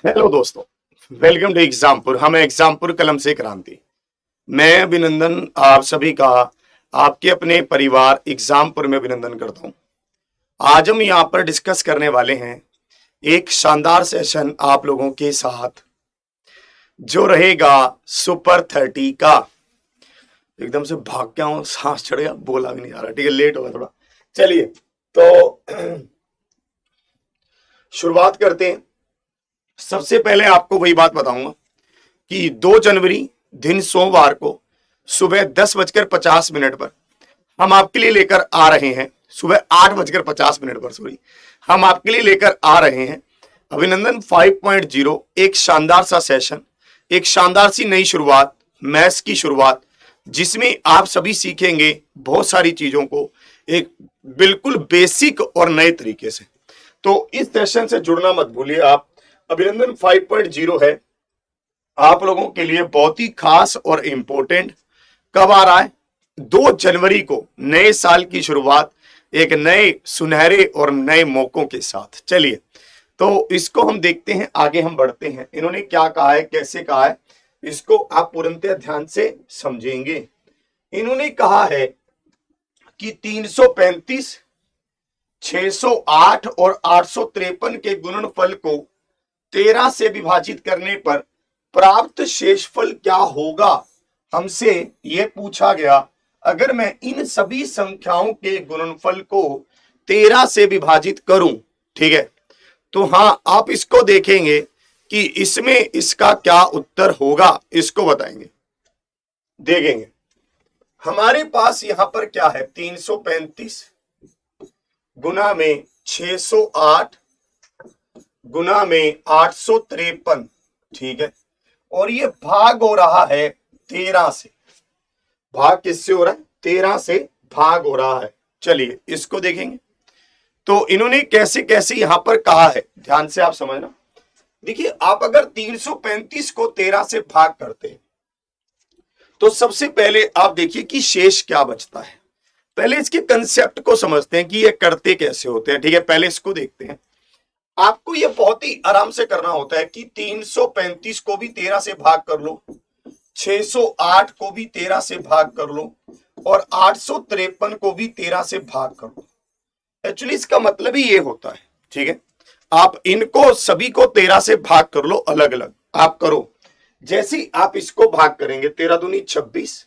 Hello दोस्तों, welcome to Exampur. हम एग्जामपुर कलम से क्रांति। मैं अभिनंदन आप सभी का आपके अपने परिवार एग्जामपुर में अभिनंदन करता हूं। आज हम यहां पर डिस्कस करने वाले हैं एक शानदार सेशन आप लोगों के साथ जो रहेगा सुपर 30 का। एकदम से भाग गया हूं, सांस चढ़ गया, बोला भी नहीं जा रहा। ठीक है, लेट हो गया थोड़ा। चलिए तो शुरुआत करते हैं। सबसे पहले आपको वही बात बताऊंगा कि 2 जनवरी दिन सोमवार को सुबह 10:50 पर हम आपके लिए लेकर आ रहे हैं, सुबह 8:50 पर सॉरी, हम आपके लिए लेकर आ रहे हैं अभिनंदन 5.0। एक शानदार सा सेशन, एक शानदार सी नई शुरुआत, मैथ्स की शुरुआत, जिसमें आप सभी सीखेंगे बहुत सारी चीजों को एक बिल्कुल बेसिक और नए तरीके से। तो इस सेशन से जुड़ना मत भूलिए आप। अभिनंदन 5.0 है आप लोगों के लिए बहुत ही खास और इंपॉर्टेंट। कब आ रहा है? 2 जनवरी को, नए साल की शुरुआत एक नए सुनहरे और नए मौकों के साथ। चलिए तो इसको हम देखते हैं, आगे हम बढ़ते हैं। इन्होंने क्या कहा है, कैसे कहा है, इसको आप पूर्णतः ध्यान से समझेंगे। इन्होंने कहा है कि 335, 608 और 853 के गुणनफल को 13 से विभाजित करने पर प्राप्त शेषफल क्या होगा। हमसे यह पूछा गया, अगर मैं इन सभी संख्याओं के गुणनफल को 13 से विभाजित करूं, ठीक है, तो हां आप इसको देखेंगे कि इसमें इसका क्या उत्तर होगा, इसको बताएंगे, देखेंगे। हमारे पास यहां पर क्या है, 335 गुना में 608 गुना में 853, ठीक है, और ये भाग हो रहा है 13 से। भाग किससे हो रहा है? 13 से भाग हो रहा है। चलिए इसको देखेंगे। तो इन्होंने कैसे कैसे यहां पर कहा है, ध्यान से आप समझना। देखिए, आप अगर 335 को 13 से भाग करते हैं तो सबसे पहले आप देखिए कि शेष क्या बचता है। पहले इसके कंसेप्ट को समझते हैं कि ये करते कैसे होते हैं। ठीक है, पहले इसको देखते हैं। आपको ये बहुत ही आराम से करना होता है कि 335 को भी 13 से भाग कर लो, 608 को भी 13 से भाग कर लो और 853 को भी 13 से भाग कर लो। एक्चुअली इसका मतलब ही ये होता है, ठीक है। आप इनको सभी को 13 से भाग कर लो, अलग अलग आप करो। जैसे ही आप इसको भाग करेंगे, 13 दूनी 26,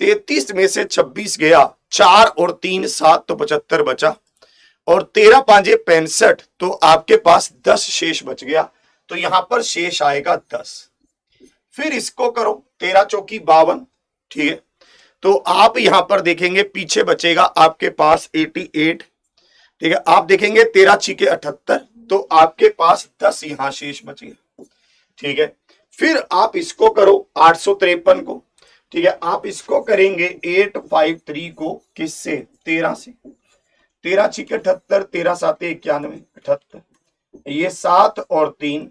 33 में से 26 गया, 4 और 3 7 तो 75 बचा, और 13 5 65, तो आपके पास 10 शेष बच गया। तो यहां पर शेष आएगा 10। फिर इसको करो, 13 चौकी 52, ठीक है। तो आप यहां पर देखेंगे पीछे बचेगा आपके पास 88, ठीक है। आप देखेंगे 13 छिके 78, तो आपके पास 10 यहां शेष बच गया, ठीक है। फिर आप इसको करो 853 को, ठीक है। आप इसको करेंगे 853 को किससे? 13 से। 13 छिके 78, 13 7 91, 78, ये 7 और 3,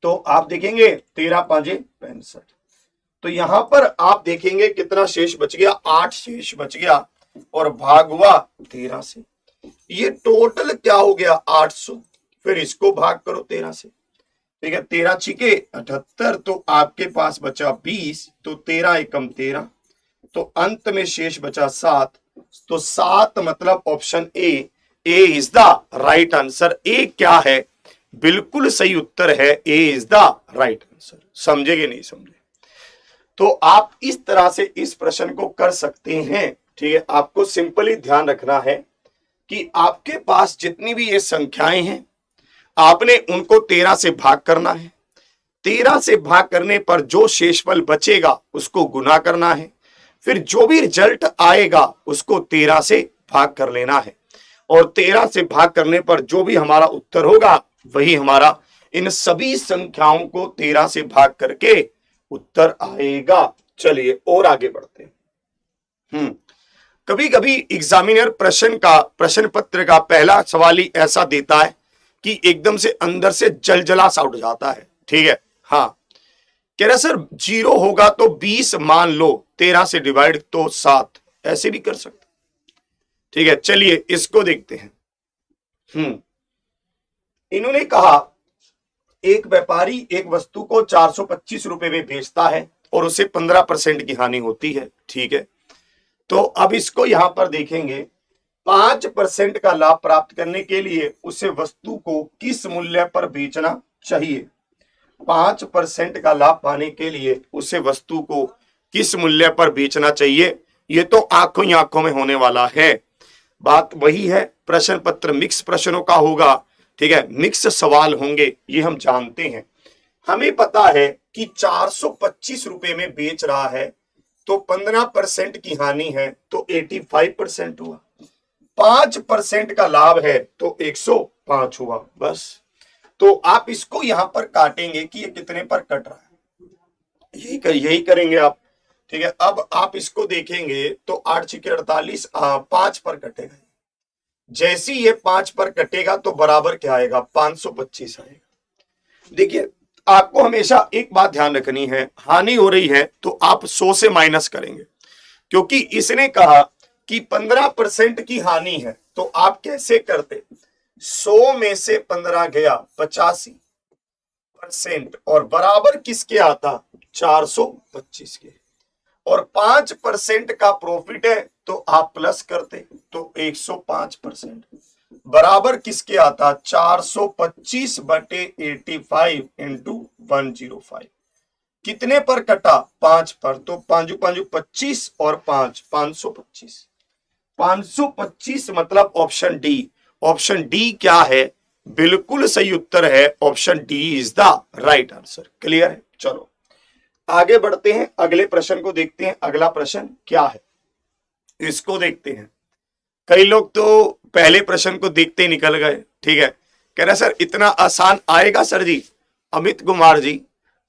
तो आप देखेंगे 13 5 65। तो यहां पर आप देखेंगे कितना शेष बच गया? 8 शेष बच गया और भाग हुआ 13 से। ये टोटल क्या हो गया? 800। फिर इसको भाग करो 13 से, ठीक है। 13 छिके 78, तो आपके पास बचा 20, तो 13 एकम 13, तो अंत में शेष बचा 7। तो 7 मतलब option a is the right answer. A क्या है? बिल्कुल सही उत्तर है, a is the right answer. समझे कि नहीं समझे? तो आप इस तरह से इस प्रश्न को कर सकते हैं, ठीक है। आपको सिंपली ध्यान रखना है कि आपके पास जितनी भी ये संख्याएं हैं, आपने उनको 13 से भाग करना है। 13 से भाग करने पर जो शेषफल बचेगा उसको गुना करना है। फिर जो भी रिजल्ट आएगा उसको 13 से भाग कर लेना है, और 13 से भाग करने पर जो भी हमारा उत्तर होगा वही हमारा, इन सभी संख्याओं को 13 से भाग करके उत्तर आएगा। चलिए और आगे बढ़ते हैं। कभी कभी एग्जामिनर प्रश्न पत्र का पहला सवाल ही ऐसा देता है कि एकदम से अंदर से जलजला सा उठ जाता है, ठीक है। हाँ, कह रहा सर 0 होगा तो 20 मान लो, 13 से डिवाइड तो 7, ऐसे भी कर सकते, ठीक है। चलिए इसको देखते हैं। इन्होंने कहा एक व्यापारी एक वस्तु को 425 रुपए में बेचता है और उसे 15% की हानि होती है, ठीक है। तो अब इसको यहां पर देखेंगे, 5% का लाभ प्राप्त करने के लिए उसे वस्तु को किस मूल्य पर बेचना चाहिए। 5% का लाभ पाने के लिए उसे वस्तु को किस मूल्य पर बेचना चाहिए, ये तो आंखों ही आंखों में होने वाला है। बात वही है, प्रश्न पत्र मिक्स प्रश्नों का होगा, ठीक है, मिक्स सवाल होंगे, ये हम जानते हैं। हमें पता है कि 425 रुपए में बेच रहा है तो 15% की हानि है तो 85% हुआ, 5% का लाभ है तो 105 हुआ, बस। तो आप इसको यहां पर काटेंगे कि ये कितने पर कट रहा है, यही करेंगे आप, ठीक है। अब आप इसको देखेंगे तो 8 छिके 48, 5 पर कटेगा। जैसे ये 5 पर कटेगा तो बराबर क्या आएगा, 525 आएगा। देखिए आपको हमेशा एक बात ध्यान रखनी है, हानि हो रही है तो आप 100 से माइनस करेंगे, क्योंकि इसने कहा कि 15% की हानि है, तो आप कैसे करते, 100 में से 15 गया 85% और बराबर किसके आता, 425 के, और 5% का प्रॉफिट है तो आप प्लस करते तो 105% बराबर किसके आता, 425 बटे 85 इंटू 105, कितने पर कटा, 5 पर, तो 5 5 25 और 5 525, 525 मतलब ऑप्शन डी। ऑप्शन डी क्या है, बिल्कुल सही उत्तर है, option D is the right answer. Clear है, चलो आगे बढ़ते हैं, अगले प्रश्न को देखते हैं। अगला प्रश्न क्या है इसको देखते हैं। कई लोग तो पहले प्रश्न को देखते ही निकल गए, ठीक है, कह रहे सर इतना आसान आएगा सर जी। अमित कुमार जी,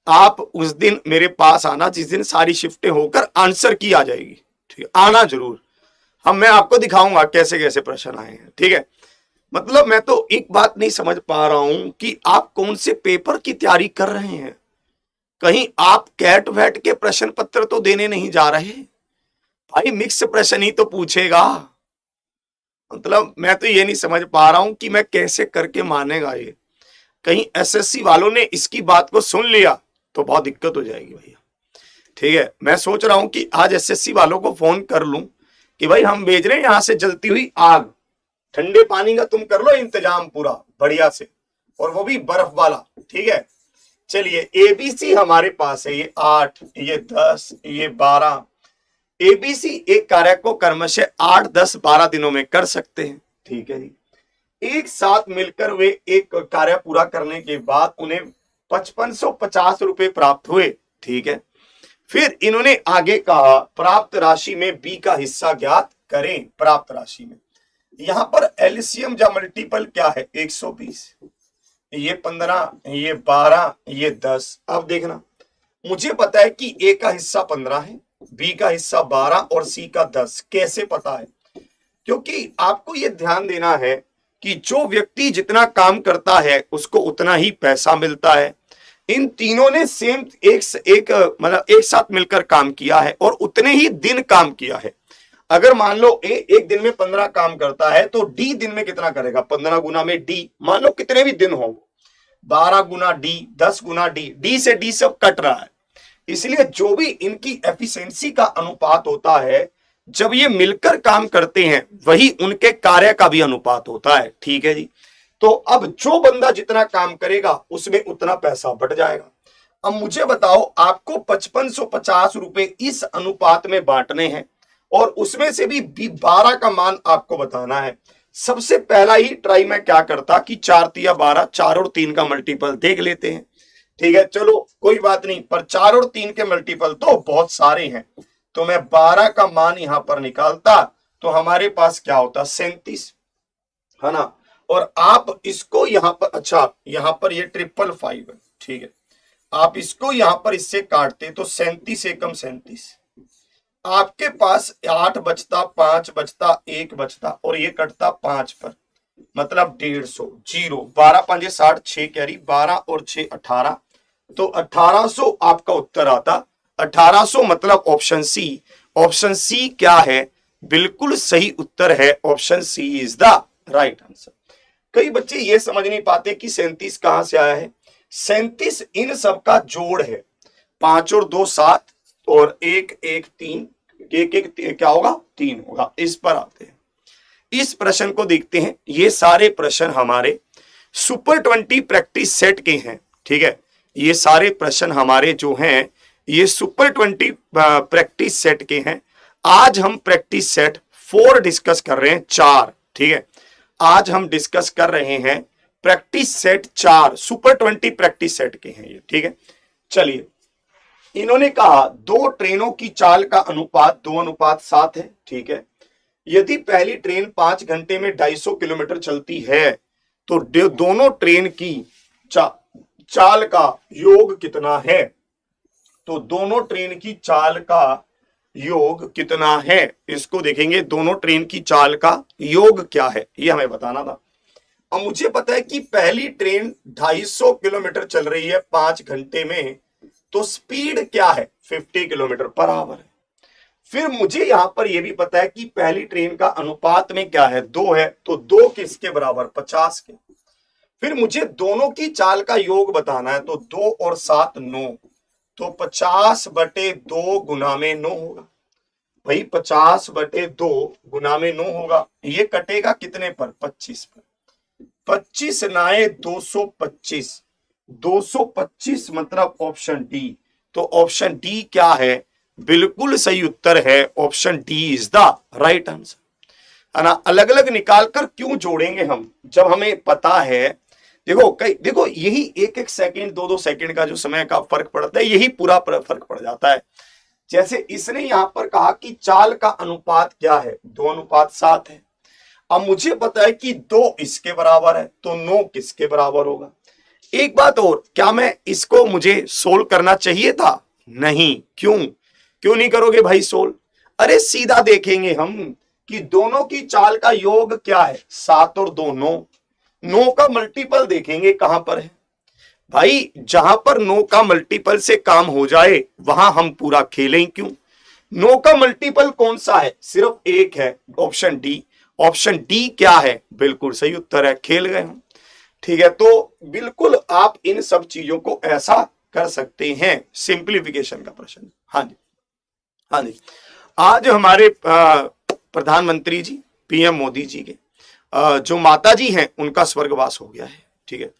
आप उस दिन मेरे पास आना जिस दिन सारी शिफ्टें होकर आंसर की आ जाएगी, ठीक है, आना जरूर, मैं आपको दिखाऊंगा कैसे कैसे प्रश्न आए हैं, ठीक है। मतलब मैं तो एक बात नहीं समझ पा रहा हूं कि आप कौन से पेपर की तैयारी कर रहे हैं, कहीं आप कैट वैट के प्रश्न पत्र तो देने नहीं जा रहे भाई, मिक्स प्रश्न ही तो पूछेगा। मतलब मैं तो ये नहीं समझ पा रहा हूं कि मैं कैसे करके मानेगा ये, कहीं एसएससी वालों ने इसकी बात को सुन लिया तो बहुत दिक्कत हो जाएगी भैया, ठीक है। मैं सोच रहा हूं कि आज एसएससी वालों को फोन कर लूं कि भाई हम भेज रहे हैं यहां से जलती हुई आग, ठंडे पानी का तुम कर लो इंतजाम पूरा बढ़िया से, और वो भी बर्फ वाला, ठीक है। चलिए एबीसी हमारे पास है, ये 8, ये 10, ये 12, एबीसी एक कार्य को क्रमशः 8, 10, 12 दिनों में कर सकते हैं, ठीक है जी। एक साथ मिलकर वे एक कार्य पूरा करने के बाद उन्हें 5550 रुपए प्राप्त हुए, ठीक है। फिर इन्होंने आगे कहा प्राप्त राशि में बी का हिस्सा ज्ञात करें। प्राप्त राशि में यहां पर एलसीएम या मल्टीपल क्या है, 120, ये 15, ये 12, ये 10। अब देखना, मुझे पता है कि ए का हिस्सा 15 है, बी का हिस्सा 12 और सी का 10। कैसे पता है, क्योंकि आपको यह ध्यान देना है कि जो व्यक्ति जितना काम करता है उसको उतना ही पैसा मिलता है। इन तीनों ने सेम एक मतलब एक साथ मिलकर काम किया है और उतने ही दिन काम किया है। अगर मान लो ए एक दिन में 15 काम करता है तो डी दिन में कितना करेगा, 15 गुना में डी, मान लो कितने भी दिन हो, 12 गुना डी, 10 गुना डी, डी से डी सब कट रहा है। इसलिए जो भी इनकी एफिशिएंसी का अनुपात होता है, जब ये मिलकर काम करते हैं वही उनके कार्य का भी अनुपात होता है, ठीक है जी। तो अब जो बंदा जितना काम करेगा उसमें उतना पैसा बढ़ जाएगा। अब मुझे बताओ, आपको 5550 रुपए इस अनुपात में बांटने हैं और उसमें से भी 12 का मान आपको बताना है। सबसे पहला ही ट्राई मैं क्या करता कि 4 तिया 12, 4 और 3 का मल्टीपल देख लेते हैं, ठीक है। चलो कोई बात नहीं, पर 4 और 3 के मल्टीपल तो बहुत सारे हैं, तो मैं 12 का मान यहां पर निकालता तो हमारे पास क्या होता, 37, है ना। और आप इसको यहां पर, अच्छा यहां पर ये 555 है, ठीक है, आप इसको यहां पर इससे काटते तो 37 एकम 37, आपके पास 8 बचता, 5 बचता, 1 बचता और ये कटता 5 पर, मतलब 150, 0, 12 5 60, 6 कैरी, 12 और 6 18, तो 1800 आपका उत्तर आता। 1800 मतलब ऑप्शन सी। ऑप्शन सी क्या है, बिल्कुल सही उत्तर है, option C is the right answer. कई बच्चे ये समझ नहीं पाते कि 37 कहां से आया है। 37 इन सब का जोड़ है। 5 और 2 7 और 1 1 3, 1 1 क्या होगा 3 होगा। इस पर आते हैं, इस प्रश्न को देखते हैं। ये सारे प्रश्न हमारे सुपर 20 प्रैक्टिस सेट के हैं, ठीक है। ये सारे प्रश्न हमारे जो हैं ये सुपर 20 प्रैक्टिस सेट के हैं। आज हम प्रैक्टिस सेट 4 डिस्कस कर रहे हैं, 4, ठीक है। आज हम डिस्कस कर रहे हैं practice set 4, super 20 practice set के हैं ये, ठीक है। चलिए, इन्होंने कहा 2 ट्रेनों की चाल का अनुपात 2:7 है, ठीक है। यदि पहली ट्रेन 5 घंटे में 250 किलोमीटर चलती है तो दोनों ट्रेन की चाल का योग कितना है? तो दोनों ट्रेन की चाल का योग कितना है, इसको देखेंगे। दोनों ट्रेन की चाल का योग क्या है, ये हमें बताना था। अब मुझे पता है कि पहली ट्रेन 250 किलोमीटर चल रही है 5 घंटे में, तो स्पीड क्या है 50 किलोमीटर पर आवर है। फिर मुझे यहां पर यह भी पता है कि पहली ट्रेन का अनुपात में क्या है 2 है, तो 2 किसके बराबर 50 के। फिर मुझे दोनों की चाल का योग बताना है, तो 2 और 7 9, तो 50/2 गुना में 9 होगा भाई। 50/2 गुना में 9 होगा। ये कटेगा कितने पर 25 पर। 25 9 225, 225 मतलब ऑप्शन डी। तो ऑप्शन डी क्या है, बिल्कुल सही उत्तर है। Option D is the right answer, है ना। अलग अलग निकालकर क्यों जोड़ेंगे हम, जब हमें पता है। देखो यही 1 सेकंड 2 सेकंड का जो समय का फर्क पड़ता है, यही पूरा फर्क पड़ जाता है। जैसे इसने यहां पर कहा कि चाल का अनुपात क्या है 2:7 है। अब मुझे पता है कि 2 इसके बराबर है, तो 9 किसके बराबर होगा। एक बात और, क्या मैं इसको मुझे सोल्व करना चाहिए था? नहीं। क्यों नहीं करोगे भाई सोल्व? अरे सीधा देखेंगे हम कि दोनों की चाल का योग क्या है, 7 और 2 9। 9 का मल्टीपल देखेंगे कहां पर है भाई। जहां पर 9 का मल्टीपल से काम हो जाए वहां हम पूरा खेलें क्यों। 9 का मल्टीपल कौन सा है, सिर्फ 1 है, ऑप्शन डी। ऑप्शन डी क्या है, बिल्कुल सही उत्तर है। खेल गए हम, ठीक है। तो बिल्कुल आप इन सब चीजों को ऐसा कर सकते हैं, सिंप्लीफिकेशन का प्रश्न। हाँ जी, हाँ जी। आज हमारे प्रधानमंत्री जी पीएम मोदी जी के जो माता जी हैं उनका स्वर्गवास हो गया है, ठीक है।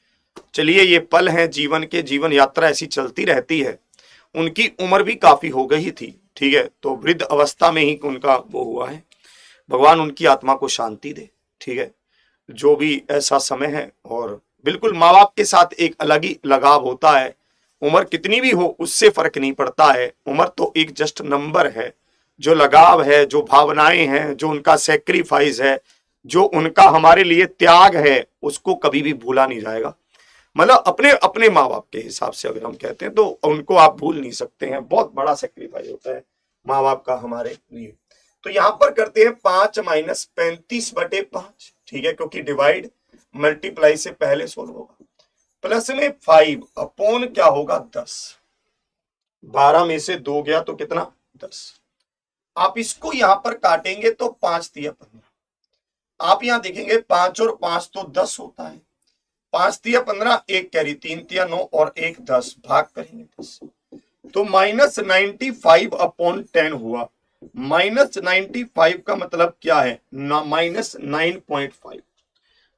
चलिए, ये पल हैं जीवन के, जीवन यात्रा ऐसी चलती रहती है। उनकी उम्र भी काफी हो गई थी, ठीक है। तो वृद्ध अवस्था में ही उनका वो हुआ है। भगवान उनकी आत्मा को शांति दे, ठीक है। जो भी ऐसा समय है, और बिल्कुल माँ बाप के साथ एक अलग ही लगाव होता है। उम्र कितनी भी हो उससे फर्क नहीं पड़ता है। उम्र तो एक जस्ट नंबर है। जो लगाव है, जो भावनाएं हैं, जो उनका सेक्रीफाइस है, जो उनका हमारे लिए त्याग है, उसको कभी भी भूला नहीं जाएगा। मतलब अपने अपने माँ बाप के हिसाब से अगर हम कहते हैं तो उनको आप भूल नहीं सकते हैं। बहुत बड़ा सेक्रीफाइस होता है माँ बाप का हमारे लिए। तो यहां पर करते हैं 5 - 35/5, ठीक है, क्योंकि डिवाइड मल्टीप्लाई से पहले सोल्व होगा। प्लस में 5 अपॉन क्या होगा 10। 12 में से 2 गया तो कितना 10। आप इसको यहां पर काटेंगे तो 5 तिया 15। आप यहां देखेंगे 5 और 5 तो 10 होता है। 5 तिया 15, 1 कैरी, 3 तिया 9 और 1 10, भाग करेंगे 10, तो -95/10 हुआ। -95 का मतलब क्या है, -9.5।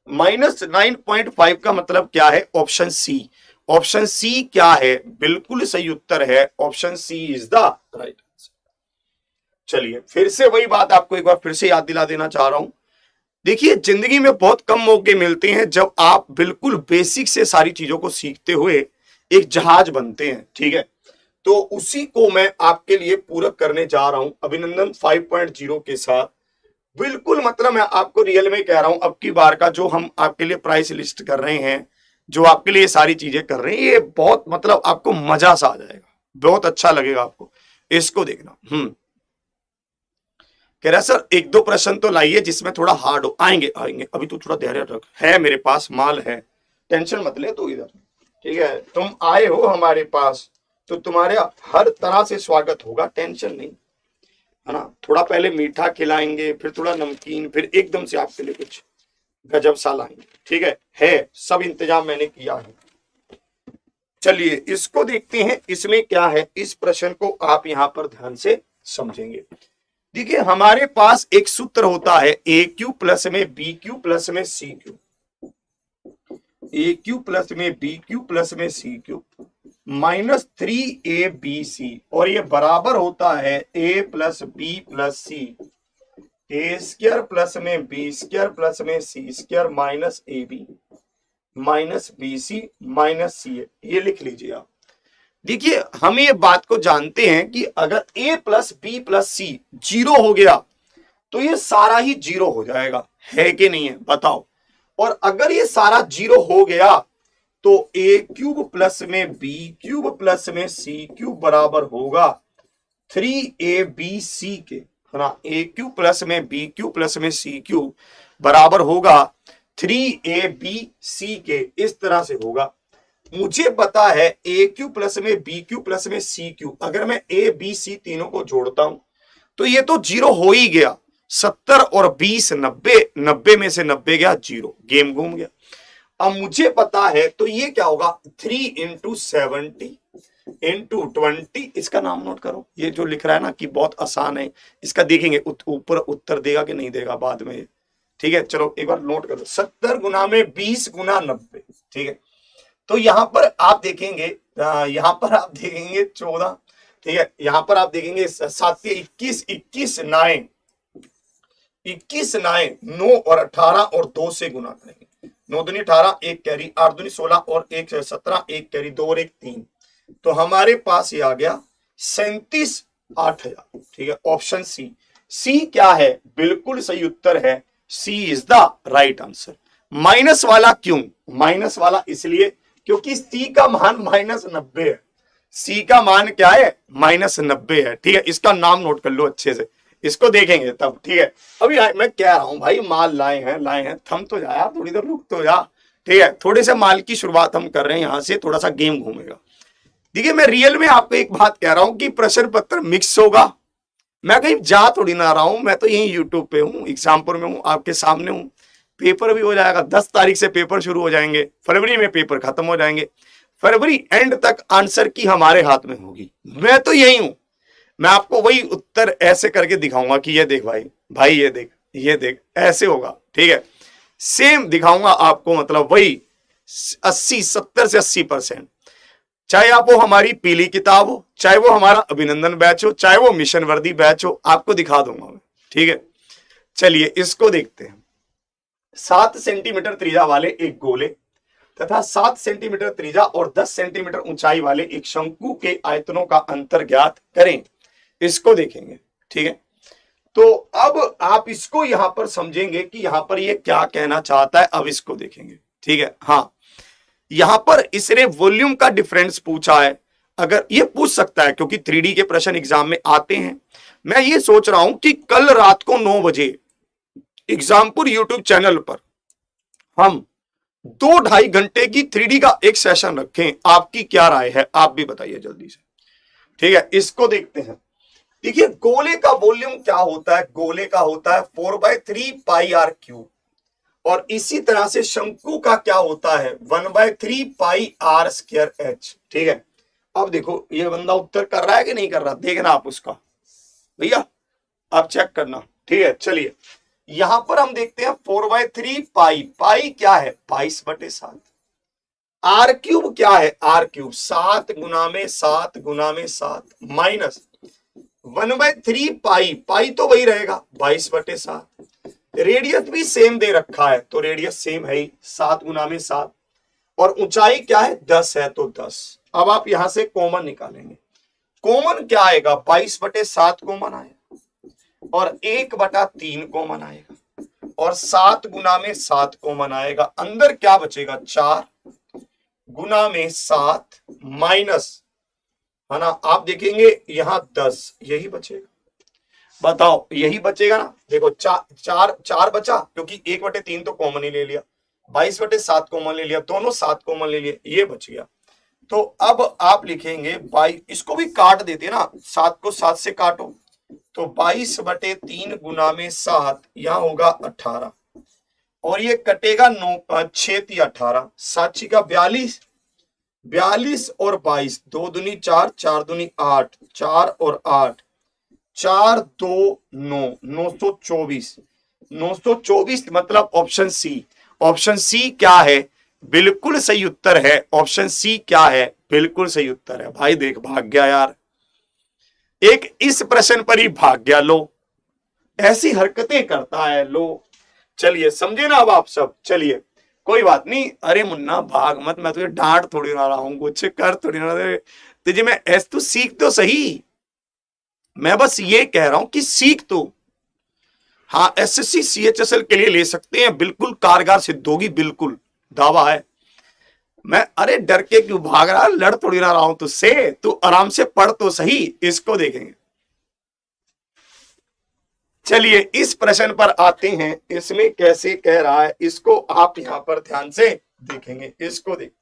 -9.5 का मतलब क्या है, ऑप्शन सी। ऑप्शन सी क्या है, बिल्कुल सही उत्तर है। Option C is the right answer. चलिए, फिर से वही बात आपको एक बार फिर से याद दिला देना चाह रहा हूं। देखिए, जिंदगी में बहुत कम मौके मिलते हैं जब आप बिल्कुल बेसिक से सारी चीजों को सीखते हुए एक जहाज बनते हैं, ठीक है। तो उसी को मैं आपके लिए पूरक करने जा रहा हूं अभिनंदन 5.0 के साथ। बिल्कुल, मतलब मैं आपको रियल में कह रहा हूं, अब की बार का जो हम आपके लिए प्राइस लिस्ट कर रहे हैं, जो आपके लिए सारी चीजें कर रहे हैं, ये बहुत मतलब आपको मजा सा आ जाएगा, बहुत अच्छा लगेगा आपको। इसको देखना। कह रहा सर 1-2 प्रश्न तो लाइए जिसमें थोड़ा हार्ड हो। आएंगे अभी तो थोड़ा धैर्य रख, है मेरे पास माल है, टेंशन मत ले तू इधर, ठीक है। तुम आए हो हमारे पास तो तुम्हारे हर तरह से स्वागत होगा, टेंशन नहीं, है ना। थोड़ा पहले मीठा खिलाएंगे, फिर थोड़ा नमकीन, फिर एकदम से आपके लिए कुछ गजब सा लाएंगे, ठीक है। सब इंतजाम मैंने किया है। चलिए इसको देखते हैं, इसमें क्या है, इस प्रश्न को आप यहां पर ध्यान से समझेंगे। देखिए हमारे पास एक सूत्र होता है ए क्यू प्लस में बी क्यू प्लस में सी क्यू, ए क्यू प्लस में बी क्यू प्लस में सी क्यू माइनस 3abc, और ये बराबर होता है a plus b plus c, a square plus में बी स्क्वायर प्लस में c square minus a b minus b c minus c a, ये लिख लीजिए आप। देखिए हम ये बात को जानते हैं कि अगर a plus b plus c zero हो गया तो ये सारा ही जीरो हो जाएगा, है कि नहीं है बताओ। और अगर ये सारा जीरो हो गया तो a क्यूब प्लस में b क्यूब प्लस में c क्यूब बराबर होगा 3abc के, है ना। a क्यूब प्लस में b क्यूब प्लस में c क्यूब बराबर होगा 3abc के, इस तरह से होगा। मुझे पता है ए क्यू प्लस में बी क्यू प्लस में सी क्यू, अगर मैं ए बी सी तीनों को जोड़ता हूं तो ये तो जीरो हो ही गया। 70 और 20 90, 90 में से 90 गया जीरो, गेम घूम गया। अब मुझे पता है तो ये क्या होगा 3 इंटू 70 इंटू 20, इसका नाम नोट करो। ये जो लिख रहा है ना कि बहुत आसान है, इसका देखेंगे ऊपर उत्तर देगा कि नहीं देगा बाद में, ठीक है। चलो एक बार नोट करो, 70 गुना में 20 गुना 90, ठीक है। तो यहां पर आप देखेंगे, 14, ठीक है। यहां पर आप देखेंगे 7 से 21, 21 नाए 9 और 18 और 2 से गुना करेंगे। 9 दूनी 18, 1 कैरी, 8 दूनी 16 और 1 17, 1 कैरी 2 और 1 3, तो हमारे पास ये आ गया 37,8000, ठीक है। ऑप्शन सी क्या है, बिल्कुल सही उत्तर है, c is the right answer. Minus वाला क्यों, माइनस वाला इसलिए क्योंकि सी का मान -90 है, सी का मान क्या है -90 है, ठीक है। इसका नाम नोट कर लो अच्छे से, इसको देखेंगे तब, ठीक है। अभी मैं कह रहा हूं भाई माल लाए हैं, थम तो जा यार, थोड़ी देर रुक तो जा, ठीक है। थोड़े से माल की शुरुआत हम कर रहे हैं, यहां से थोड़ा सा गेम घूमेगा। देखिए मैं रियल में आपको एक बात कह रहा हूं कि प्रश्न पत्र मिक्स होगा, मैं कहीं जा थोड़ी ना रहा हूं, मैं तो यही यूट्यूब पे हूं, एग्जामपुर में हूं, आपके सामने हूं। पेपर भी हो जाएगा, 10 तारीख से पेपर शुरू हो जाएंगे, फरवरी में पेपर खत्म हो जाएंगे, फरवरी एंड तक आंसर की हमारे हाथ में होगी। मैं तो यही हूं, मैं आपको वही उत्तर ऐसे करके दिखाऊंगा कि ये देख भाई ये देख ऐसे होगा, ठीक है। सेम दिखाऊंगा आपको, मतलब वही 70 से 80%, चाहे आप वो हमारी पीली किताब हो, चाहे वो हमारा अभिनंदन बैच हो, चाहे वो मिशन वर्दी बैच हो, आपको दिखा दूंगा मैं, ठीक है। चलिए इसको देखते हैं। 7 सेंटीमीटर त्रिज्या वाले एक गोले तथा 7 सेंटीमीटर त्रिज्या और 10 सेंटीमीटर ऊंचाई वाले एक शंकु के आयतनों का अंतर ज्ञात करें, इसको देखेंगे, ठीक है। तो अब आप इसको यहां पर समझेंगे कि यहां पर ये क्या कहना चाहता है, अब इसको देखेंगे, ठीक है। हाँ, यहां पर इसने वॉल्यूम का डिफरेंस पूछा है, अगर ये पूछ सकता है क्योंकि 3D के प्रश्न एग्जाम में आते हैं। मैं ये सोच रहा हूं कि कल रात को 9 बजे एग्जामपुर यूट्यूब चैनल पर हम 2-2.5 घंटे की 3D का एक सेशन रखें, आपकी क्या राय है, आप भी बताइए जल्दी से, ठीक है। इसको देखते हैं। देखिए गोले का वॉल्यूम क्या होता है, गोले का होता है 4/3 पाई आर क्यूब, और इसी तरह से शंकु का क्या होता है 1/3 पाई आर स्क्वायर एच, ठीक है। अब देखो ये बंदा उत्तर कर रहा है कि नहीं कर रहा, देखना आप उसका, भैया आप चेक करना, ठीक है। चलिए यहां पर हम देखते हैं 4/3 पाई क्या है 22/7, आर क्यूब क्या है, आर क्यूब 7 गुना में 7 गुना में 7 माइनस 1/3 पाई तो वही रहेगा 22/7, रेडियस भी सेम दे रखा है तो रेडियस सेम है ही 7 गुना में 7, और ऊंचाई क्या है 10 है तो 10। अब आप यहां से कॉमन निकालेंगे, कॉमन क्या आएगा 22/7 कॉमन आएगा और 1/3 कॉमन आएगा और 7 गुना में 7 कॉमन आएगा, अंदर क्या बचेगा 4 गुना में 7 माइनस, है ना। आप देखेंगे यहां 10, यही बचेगा, बताओ यही बचेगा ना। देखो 4 बचा क्योंकि 1/3 तो कॉमन ही ले लिया, 22/7 कॉमन ले लिया, दोनों 7 कॉमन ले लिया, ये बच गया। तो अब आप लिखेंगे 22, इसको भी काट देते ना, 7 को 7 से काटो तो 22/3 गुना में 7, यहां होगा 18 और ये कटेगा 9 6 × 18, 7 का 42 42 और 22, 2 दूनी 4, 4 दूनी 8, 4 और 8, 4 2 9, 924, 924 मतलब ऑप्शन सी। ऑप्शन सी क्या है? बिल्कुल सही उत्तर है। ऑप्शन सी क्या है? बिल्कुल सही उत्तर है। भाई देख, भाग गया यार, एक इस प्रश्न पर ही भाग गया। लो, ऐसी हरकतें करता है। लो, चलिए समझे ना अब आप सब। चलिए कोई बात नहीं। अरे मुन्ना भाग मत, मैं तुझे डांट थोड़ी ना रहा हूं, कुछ कर थोड़ी ना रहा तुझे मैं। ऐस तू सीख तो सही, मैं बस ये कह रहा हूं कि सीख तो। हाँ, एसएससी सीएचएसएल के लिए ले सकते हैं, बिल्कुल कारगर सिद्ध होगी, बिल्कुल दावा है। मैं, अरे डर के क्यों भाग रहा, लड़ थोड़ी ना रहा हूं तुझसे, तू आराम से पढ़ तो सही। इसको देखेंगे। चलिए इस प्रश्न पर आते हैं, इसमें कैसे कह रहा है, इसको आप यहां पर ध्यान से देखेंगे। इसको देख,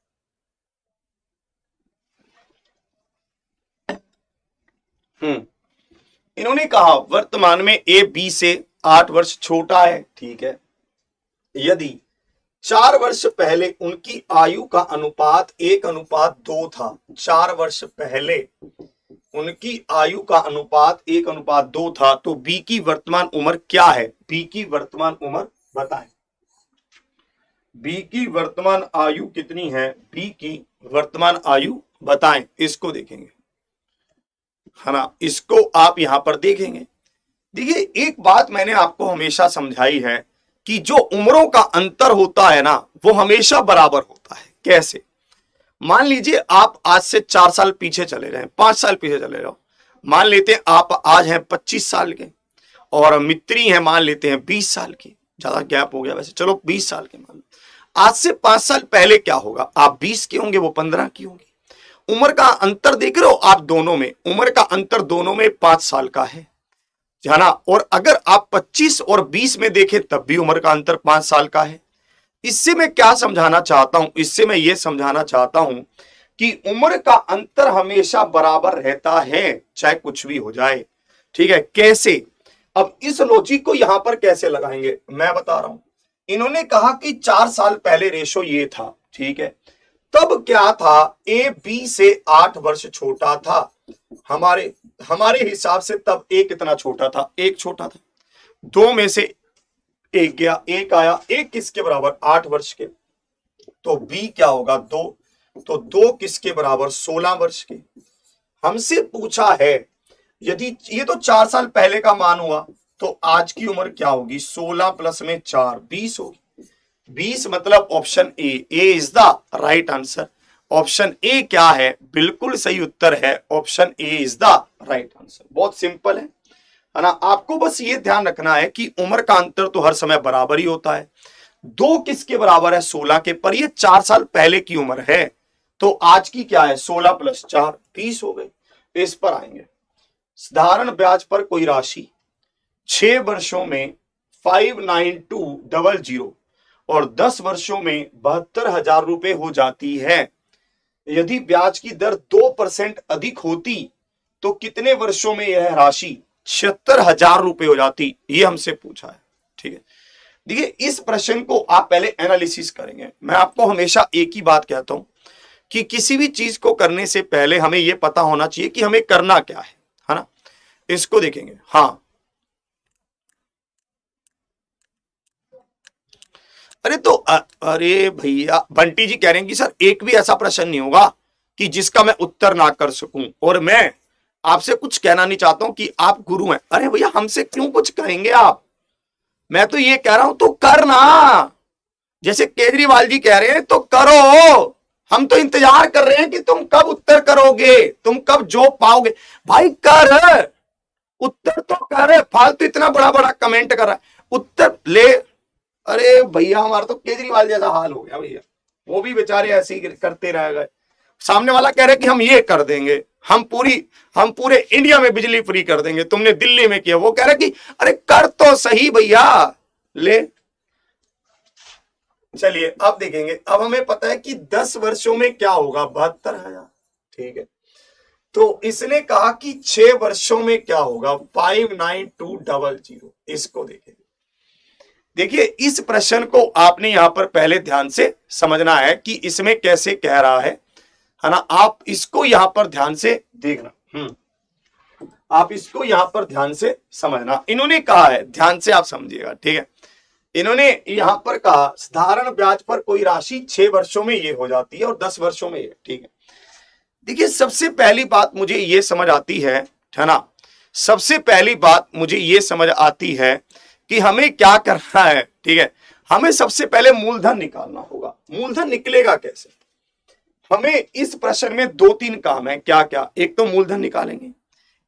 इन्होंने कहा वर्तमान में ए बी से 8 वर्ष छोटा है, ठीक है। यदि 4 वर्ष पहले उनकी आयु का अनुपात 1:2 था, 4 वर्ष पहले उनकी आयु का अनुपात 1:2 था, तो बी की वर्तमान उम्र क्या है? बी की वर्तमान उम्र बताएं। बी की वर्तमान आयु कितनी है? बी की वर्तमान आयु बताएं। इसको देखेंगे, है ना, इसको आप यहां पर देखेंगे। देखिए एक बात मैंने आपको हमेशा समझाई है कि जो उम्रों का अंतर होता है ना, वो हमेशा बराबर होता है। कैसे? मान लीजिए आप आज से 4 साल पीछे चले जाएं, 5 साल पीछे चले जाओ। मान लेते हैं आप आज हैं 25 साल के और मित्री हैं मान लेते हैं 20 साल की। ज्यादा गैप हो गया वैसे, चलो 20 साल के मान लो। आज से 5 साल पहले क्या होगा? आप 20 के होंगे, वो 15 की होंगी। उम्र का अंतर देख रहे हो आप दोनों में? उम्र का अंतर दोनों में 5 साल का है ना। और अगर आप 25 और 20 में देखें तब भी उम्र का अंतर 5 साल का है। इससे मैं क्या समझाना चाहता हूं? इससे मैं यह समझाना चाहता हूं कि उम्र का अंतर हमेशा बराबर रहता है, चाहे कुछ भी हो जाए। ठीक है, कैसे? अब इस लॉजिक को यहां पर कैसे लगाएंगे मैं बता रहा हूं। इन्होंने कहा कि 4 साल पहले रेशो ये था, ठीक है। तब क्या था? ए बी से 8 वर्ष छोटा था। हमारे हिसाब से तब ए कितना छोटा था? 1 छोटा था। 2 में से 1 गया, 1 आया। 1 किसके बराबर? 8 वर्ष के। तो बी क्या होगा? 2। तो 2 किसके बराबर? 16 वर्ष के। हमसे पूछा है यदि ये तो 4 साल पहले का मान हुआ, तो आज की उम्र क्या होगी? 16 प्लस में 4, 20 होगी। 20 मतलब option a is the right answer. Option A क्या है? बिल्कुल सही उत्तर है। Option a is the right answer. बहुत सिंपल है ना। आपको बस ये ध्यान रखना है कि उम्र का अंतर तो हर समय बराबर ही होता है। 2 किसके बराबर है? 16 के। पर ये 4 साल पहले की उम्र है, तो आज की क्या है? 16 प्लस 4, 20 हो गई। इस पर आएंगे। साधारण ब्याज पर कोई राशि 6 वर्षों में 59200 और 10 वर्षों में 72,000 रुपए हो जाती है। यदि ब्याज की दर 2% अधिक होती तो कितने वर्षों में यह राशि 76,000 रुपए हो जाती? ये हमसे पूछा है, ठीक है। देखिए इस प्रश्न को आप पहले एनालिसिस करेंगे। मैं आपको हमेशा एक ही बात कहता हूं कि किसी भी चीज को करने से पहले हमें यह पता होना चाहिए कि हमें करना क्या है ना। इसको देखेंगे। हाँ, अरे तो अरे भैया बंटी जी कह रहे हैं कि सर एक भी ऐसा प्रश्न नहीं होगा कि जिसका मैं उत्तर ना कर सकूं। और मैं आपसे कुछ कहना नहीं चाहता हूं कि आप गुरु हैं। अरे भैया हमसे क्यों कुछ कहेंगे आप? मैं तो ये कह रहा हूं तो करना। जैसे केजरीवाल जी कह रहे हैं तो करो। हम तो इंतजार कर रहे हैं कि तुम कब उत्तर करोगे, तुम कब जॉब पाओगे। भाई कर, उत्तर तो कर। फालतू इतना बड़ा बड़ा कमेंट कर रहा है, उत्तर ले। अरे भैया हमारा तो केजरीवाल जैसा हाल हो गया भैया। वो भी बेचारे ऐसे ही करते रह गए। सामने वाला कह रहे कि हम ये कर देंगे, हम पूरे इंडिया में बिजली फ्री कर देंगे, तुमने दिल्ली में किया। वो कह रहे कि अरे कर तो सही भैया, ले। चलिए अब देखेंगे। अब हमें पता है कि 10 वर्षों में क्या होगा? 72,000, ठीक है। तो इसने कहा कि 6 वर्षों में क्या होगा? 59200। इसको देखेंगे। देखिए इस प्रश्न को आपने यहां पर पहले ध्यान से समझना है कि इसमें कैसे कह रहा है, है ना। आप इसको यहां पर ध्यान से देखना, आप इसको यहां पर ध्यान से समझना। इन्होंने कहा है, ध्यान से आप समझिएगा, ठीक है। इन्होंने यहां पर कहा साधारण ब्याज पर कोई राशि 6 वर्षों में ये हो जाती है और 10 वर्षों में ये, ठीक है। देखिए सबसे पहली बात मुझे ये समझ आती है ना, सबसे पहली बात मुझे ये समझ आती है कि हमें क्या करना है, ठीक है। हमें सबसे पहले मूलधन निकालना होगा। मूलधन निकलेगा कैसे? हमें इस प्रश्न में 2-3 काम है। क्या क्या? एक तो मूलधन निकालेंगे,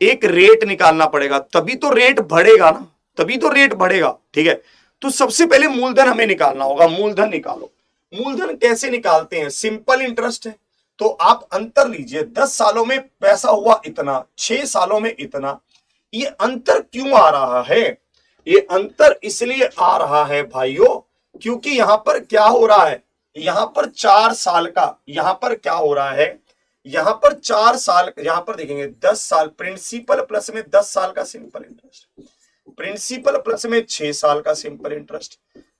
एक रेट निकालना पड़ेगा, तभी तो रेट बढ़ेगा ना, तभी तो रेट बढ़ेगा, ठीक है। तो सबसे पहले मूलधन हमें निकालना होगा। मूलधन निकालो। मूलधन कैसे निकालते हैं? सिंपल इंटरेस्ट है। तो आप अंतर लीजिए, 10 सालों में पैसा हुआ इतना, 6 सालों में इतना। ये अंतर क्यों आ रहा है? ये अंतर इसलिए आ रहा है भाइयों, क्योंकि यहां पर क्या हो रहा है, यहां पर 4 साल का, यहां पर क्या हो रहा है, यहां पर 4 साल, यहां पर देखेंगे 10 साल प्रिंसिपल प्लस में 10 साल का सिंपल इंटरेस्ट, प्रिंसिपल प्लस में 6 साल का सिंपल इंटरेस्ट।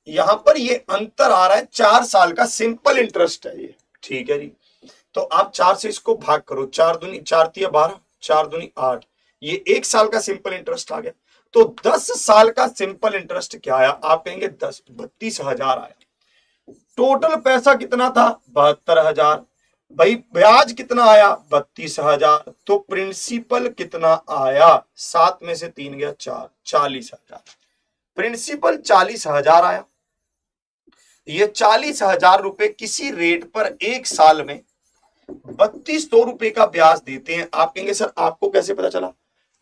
यहां पर ये अंतर आ रहा है 4 साल का सिंपल इंटरेस्ट है ये, ठीक है जी। तो आप 4 से इसको भाग करो, 4 दूनी 4 तिया 12, 4 दूनी 8, ये 1 साल का सिंपल इंटरेस्ट आ गया। तो 10 साल का सिंपल इंटरेस्ट क्या आया? आप कहेंगे 32,000 आया। टोटल पैसा कितना था? 72,000। भाई ब्याज कितना आया? 32,000। तो प्रिंसिपल कितना आया? 7 में से 3 गया 4, 40,000। प्रिंसिपल 40,000 आया। ये 40,000 रुपए किसी रेट पर 1 साल में 3200 रुपए का ब्याज देते हैं। आप कहेंगे सर आपको कैसे पता चला?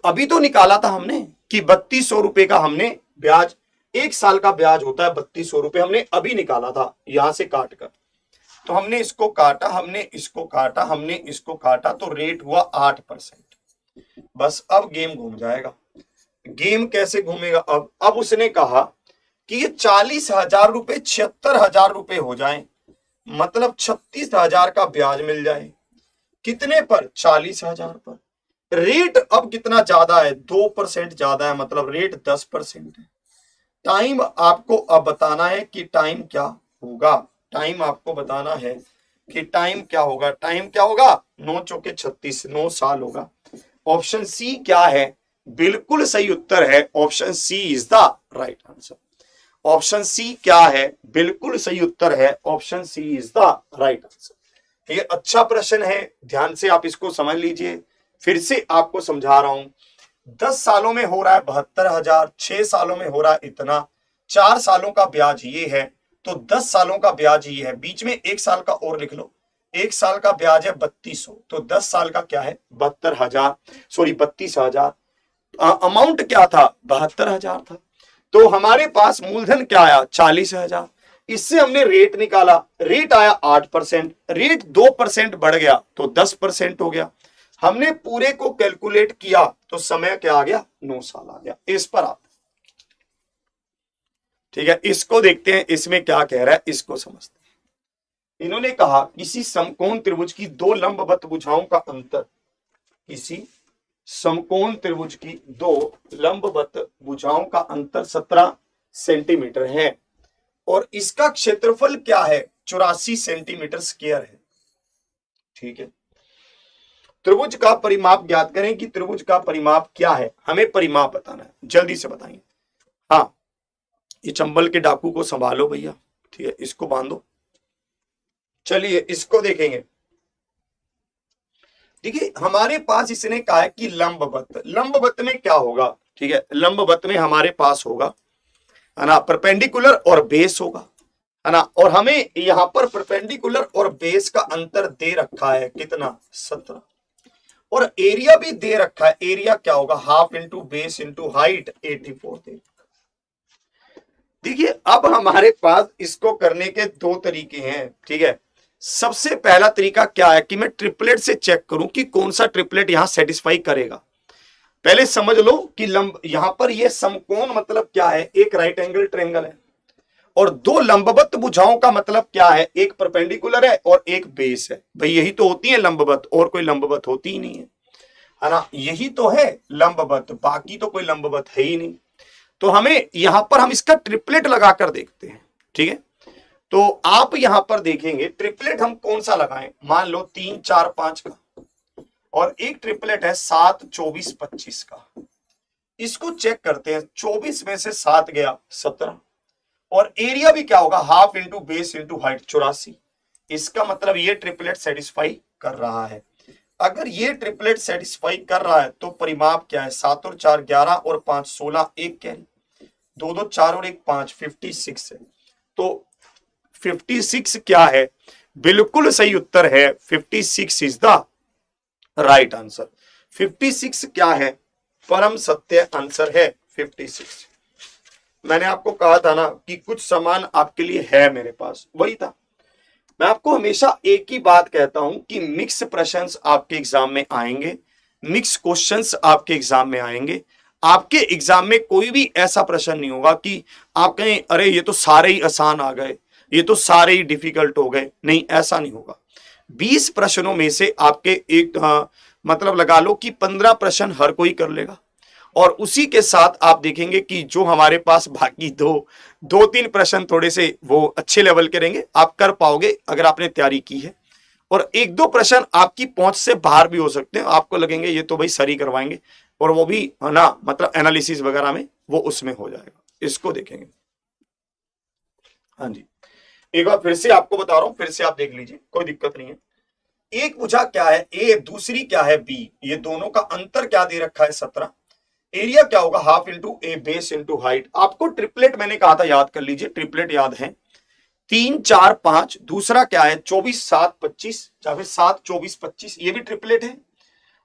अभी तो निकाला था हमने कि 3200 रुपए का हमने ब्याज, 1 साल का ब्याज होता है 3200 रुपए, हमने अभी निकाला था यहां से काट कर। तो हमने इसको काटा, हमने इसको काटा, हमने इसको काटा, तो रेट हुआ 8%। बस अब गेम घूम जाएगा। गेम कैसे घूमेगा? अब उसने कहा कि ये 40,000 रुपए 76,000 रुपए हो जाएं, मतलब 36,000 का ब्याज मिल जाए। कितने पर? 40,000 पर। रेट अब कितना ज्यादा है? 2% ज्यादा है, मतलब रेट 10% है। टाइम आपको अब बताना है कि टाइम क्या होगा। टाइम आपको बताना है कि टाइम क्या होगा। टाइम क्या होगा? 9 चौके 36, 9 साल होगा। ऑप्शन सी क्या है? बिल्कुल सही उत्तर है। Option C is the right answer. Option C क्या है? बिल्कुल सही उत्तर है। Option C is the right answer. ये अच्छा प्रश्न है, ध्यान से आप इसको समझ लीजिए। फिर से आपको समझा रहा हूं, 10 सालों में हो रहा है 72,000, 6 सालों में हो रहा है इतना, 4 सालों का ब्याज ये है, तो 10 सालों का ब्याज ये है। बीच में 1 साल का और लिख लो। 1 साल का ब्याज है 3200, तो 10 साल का क्या है? 72,000, सॉरी 32,000। अमाउंट क्या था? 72,000 था। तो हमारे पास मूलधन क्या आया? 40,000। इससे हमने रेट निकाला, रेट आया 8%, रेट 2% बढ़ गया तो 10% हो गया। हमने पूरे को कैलकुलेट किया तो समय क्या आ गया? 9 साल आ गया। इस पर आप, ठीक है, इसको देखते हैं इसमें क्या कह रहा है, इसको समझते हैं। इन्होंने कहा किसी समकोण त्रिभुज की 2 लंबवत भुजाओं का अंतर, किसी समकोण त्रिभुज की 2 लंबवत भुजाओं का अंतर 17 सेंटीमीटर है और इसका क्षेत्रफल क्या है? 84 सेंटीमीटर स्क्वायर है, ठीक है। त्रिभुज का परिमाप ज्ञात करें कि त्रिभुज का परिमाप क्या है। हमें परिमाप बताना है, जल्दी से बताएंगे। हाँ, ये चंबल के डाकू को संभालो भैया, ठीक है, इसको बांधो। चलिए इसको देखेंगे। देखिए हमारे पास इसने कहा है कि लंबवत, लंबवत में क्या होगा? ठीक है, लंबवत में हमारे पास होगा, है ना, परपेंडिकुलर और बेस होगा, है ना। और हमें यहां पर परपेंडिकुलर और बेस का अंतर दे रखा है कितना? 17। और एरिया भी दे रखा है। एरिया क्या होगा? Half into base into height, 84 दे। देखिए अब हमारे पास इसको करने के 2 तरीके हैं, ठीक है। सबसे पहला तरीका क्या है कि मैं ट्रिपलेट से चेक करूं कि कौन सा ट्रिपलेट यहां सेटिस्फाई करेगा। पहले समझ लो कि यहां पर ये समकोण मतलब क्या है? एक राइट एंगल ट्रायंगल है, और 2 लंबवत भुजाओं का मतलब क्या है? एक परपेंडिकुलर है और एक बेस है। भाई यही तो होती है लंबवत, और कोई लंबवत होती ही नहीं है ना। यही तो है लंबवत, बाकी तो कोई लंबवत है ही नहीं। तो हमें यहां पर हम इसका ट्रिपलेट लगाकर देखते हैं, ठीक है। तो आप यहां पर देखेंगे ट्रिपलेट हम कौन सा लगाएं, मान लो 3 4 5 का, और एक ट्रिपलेट है 7 24 25 का। इसको चेक करते हैं, 24 में से 7 गया 17, और एरिया भी क्या होगा, half into base into height 84। इसका मतलब ये ट्रिपलेट सेटिस्फाई कर रहा है। अगर ये ट्रिपलेट सेटिस्फाई कर रहा है तो परिमाप क्या है, 7 और 4 11 और 5 16, एक कैरी, 2 2 4 और 1 5, 56 है। तो 56 क्या है, बिल्कुल सही उत्तर है, 56 इज द राइट आंसर। 56 क्या है, परम सत्य आंसर है 56। मैंने आपको कहा था ना कि कुछ सामान आपके लिए है मेरे पास, वही था। मैं आपको हमेशा एक ही बात कहता हूं कि मिक्स प्रश्न आपके एग्जाम में आएंगे, मिक्स क्वेश्चंस आपके एग्जाम में आएंगे। आपके एग्जाम में कोई भी ऐसा प्रश्न नहीं होगा कि आप कहें अरे ये तो सारे ही आसान आ गए, ये तो सारे ही डिफिकल्ट हो गए। नहीं, ऐसा नहीं होगा। 20 प्रश्नों में से आपके एक मतलब लगा लो कि 15 प्रश्न हर कोई कर लेगा, और उसी के साथ आप देखेंगे कि जो हमारे पास बाकी दो तीन प्रश्न थोड़े से वो अच्छे लेवल के रहेंगे, आप कर पाओगे अगर आपने तैयारी की है। और एक दो प्रश्न आपकी पहुंच से बाहर भी हो सकते हैं, आपको लगेंगे ये तो भाई सर ही करवाएंगे, और वो भी है ना, मतलब एनालिसिस वगैरह में वो उसमें हो जाएगा। इसको देखेंगे। हाँ जी, एक बार फिर से आपको बता रहा हूं, फिर से आप देख लीजिए, कोई दिक्कत नहीं है। एक भुजा क्या है ए, दूसरी क्या है बी, ये दोनों का अंतर क्या दे रखा है 17। एरिया क्या होगा, हाफ इंटू ए बेस इंटू हाइट। आपको ट्रिपलेट मैंने कहा था याद कर लीजिए, ट्रिपलेट याद है, 3 4 5, दूसरा क्या है 24 7 25, या फिर 7 24 25, ये भी ट्रिपलेट है।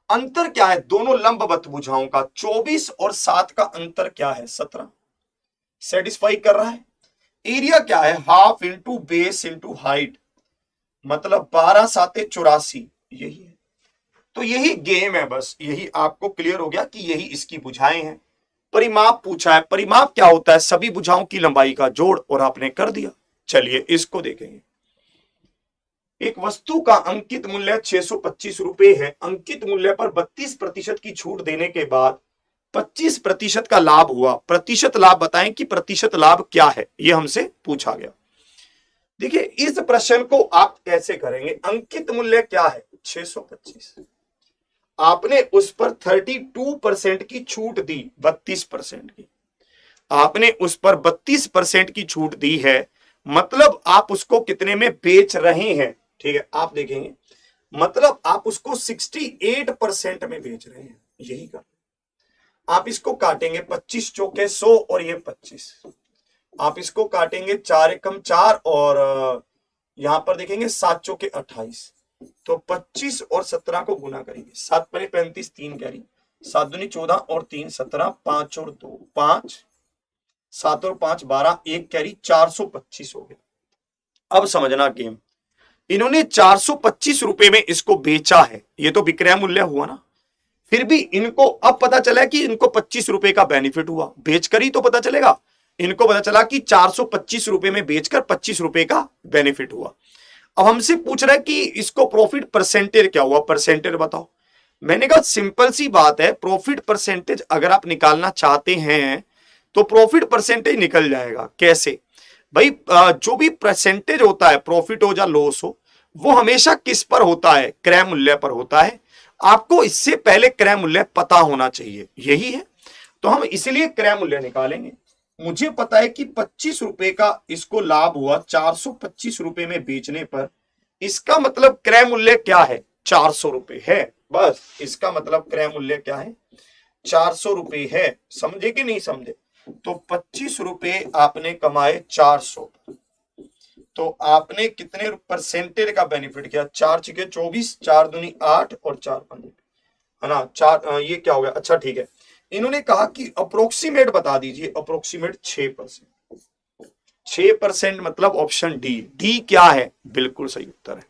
अंतर क्या है, दोनों लंबवत भुजाओं का 24 और 7 का अंतर क्या है 17, सेटिस्फाई कर रहा है। एरिया क्या है, half into base into height, मतलब 12 7 84, यही है। तो यही गेम है, बस यही आपको क्लियर हो गया कि यही इसकी भुजाएं हैं। परिमाप पूछा है, परिमाप क्या होता है, सभी भुजाओं की लंबाई का जोड़, और आपने कर दिया। चलिए इसको देखेंगे। एक वस्तु का अंकित मूल्य 625 रुपए है। अंकित मूल्य पर 32% की छूट देने के बाद 25% का लाभ हुआ। प्रतिशत लाभ बताएं कि प्रतिशत लाभ क्या है, यह हमसे पूछा गया। देखिए इस प्रश्न को आप कैसे करेंगे, अंकित मूल्य क्या है 625, आपने उस पर 32% की छूट दी, 32% की आपने उस पर 32% की छूट दी है, मतलब आप उसको कितने में बेच रहे हैं। ठीक है, आप देखेंगे मतलब आप उसको 68% में बेच रहे हैं, यही कर। आप इसको काटेंगे 25 चौके 100 और ये 25, आप इसको काटेंगे 4 एकम 4 और यहां पर देखेंगे 7 चौके 28, तो 25 और 17 को गुना करेंगे, 7 परे 35, 3 कैरी, 7 दूनी 14 और 3 17, 5 और 2 5, 7 और 5 12, 1 कैरी, 425 हो गया। अब समझना गेम, इन्होंने 425 रुपए में इसको बेचा है, ये तो विक्रय मूल्य हुआ ना। फिर भी इनको अब पता चला कि इनको 25 रुपए का बेनिफिट हुआ, बेचकर ही तो पता चलेगा। इनको पता चला कि 425 रुपए में बेचकर 25 रुपए का बेनिफिट हुआ। अब हमसे पूछ रहा है कि इसको प्रॉफिट परसेंटेज क्या हुआ, परसेंटेज बताओ। मैंने कहा सिंपल सी बात है, प्रॉफिट परसेंटेज अगर आप निकालना चाहते हैं तो प्रॉफिट परसेंटेज निकल जाएगा। कैसे भाई, जो भी परसेंटेज होता है, प्रॉफिट हो या लॉस हो, वो हमेशा किस पर होता है, क्रय मूल्य पर होता है। आपको इससे पहले क्रय मूल्य पता होना चाहिए, यही है। तो हम इसलिए क्रय मूल्य निकालेंगे। मुझे पता है कि 25 रुपए का इसको लाभ हुआ 425 रुपए में बेचने पर, इसका मतलब क्रय मूल्य क्या है, 400 रुपए है। बस इसका मतलब क्रय मूल्य क्या है, 400 रुपए है। समझे कि नहीं समझे। तो 25 रुपए आपने कमाए 400, तो आपने कितने परसेंटेज का बेनिफिट किया, 4 छके 24, 4 दूनी 8 और 4 5, है ना, 4 ये क्या हो गया। अच्छा ठीक है, इन्होंने कहा कि अप्रोक्सीमेट बता दीजिए, अप्रोक्सीमेट 6%। 6% मतलब ऑप्शन डी। डी क्या है, बिल्कुल सही उत्तर है।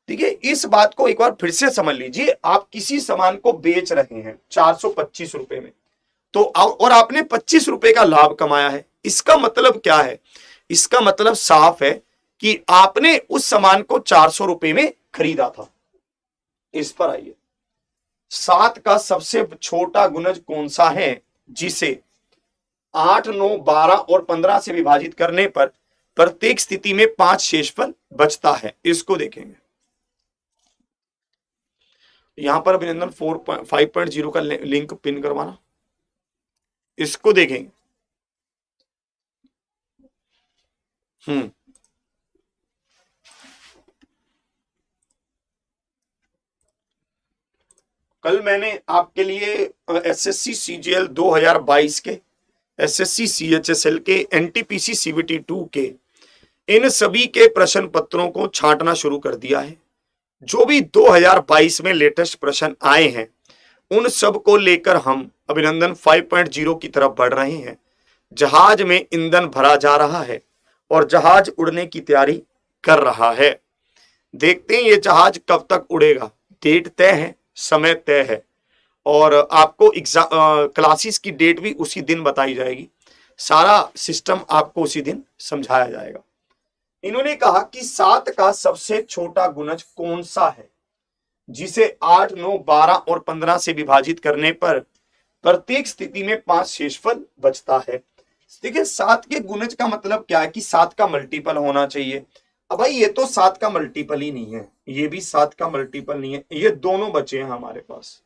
देखिए इस बात को एक बार फिर से समझ लीजिए, आप किसी सामान को बेच रहे हैं 425 रुपए में, तो और आपने 25 रुपए का लाभ कमाया है। इसका मतलब क्या है, इसका मतलब साफ है कि आपने उस सामान को 400 रुपए में खरीदा था। इस पर आइए, 7 का सबसे छोटा गुणज कौन सा है जिसे 8 9 12 और 15 से विभाजित करने पर प्रत्येक स्थिति में 5 शेषफल बचता है। इसको देखेंगे, यहां पर अभिनंदन 5.0 का लिंक पिन करवाना, इसको देखेंगे। कल मैंने आपके लिए एसएससी सीजीएल 2022 के, एसएससी सीएचएसएल के, एनटीपीसी सीवीटी 2 के इन सभी के प्रश्न पत्रों को छांटना शुरू कर दिया है। जो भी 2022 में लेटेस्ट प्रश्न आए हैं उन सब को लेकर हम अभिनंदन 5.0 की तरफ बढ़ रहे हैं। जहाज में ईंधन भरा जा रहा है और जहाज उड़ने की तैयारी कर रहा है। देखते हैं ये जहाज कब तक उड़ेगा। डेट तय है, समय तय है और आपको एग्जाम क्लासेस की डेट भी उसी दिन बताई जाएगी। सारा सिस्टम आपको उसी दिन समझाया जाएगा। इन्होंने कहा कि 7 का सबसे छोटा गुणज कौन सा है जिसे 8, 9, 12 और 15 से विभाजित करने पर प्रत्येक स्थिति में 5 शेषफल बचता है। देखिए 7 के गुणज का मतलब क्या है कि 7 का मल्टीपल होना चाहिए। अब भाई ये तो 7 का मल्टीपल ही नहीं है, ये भी 7 का मल्टीपल नहीं है, ये दोनों बचे हैं हमारे पास,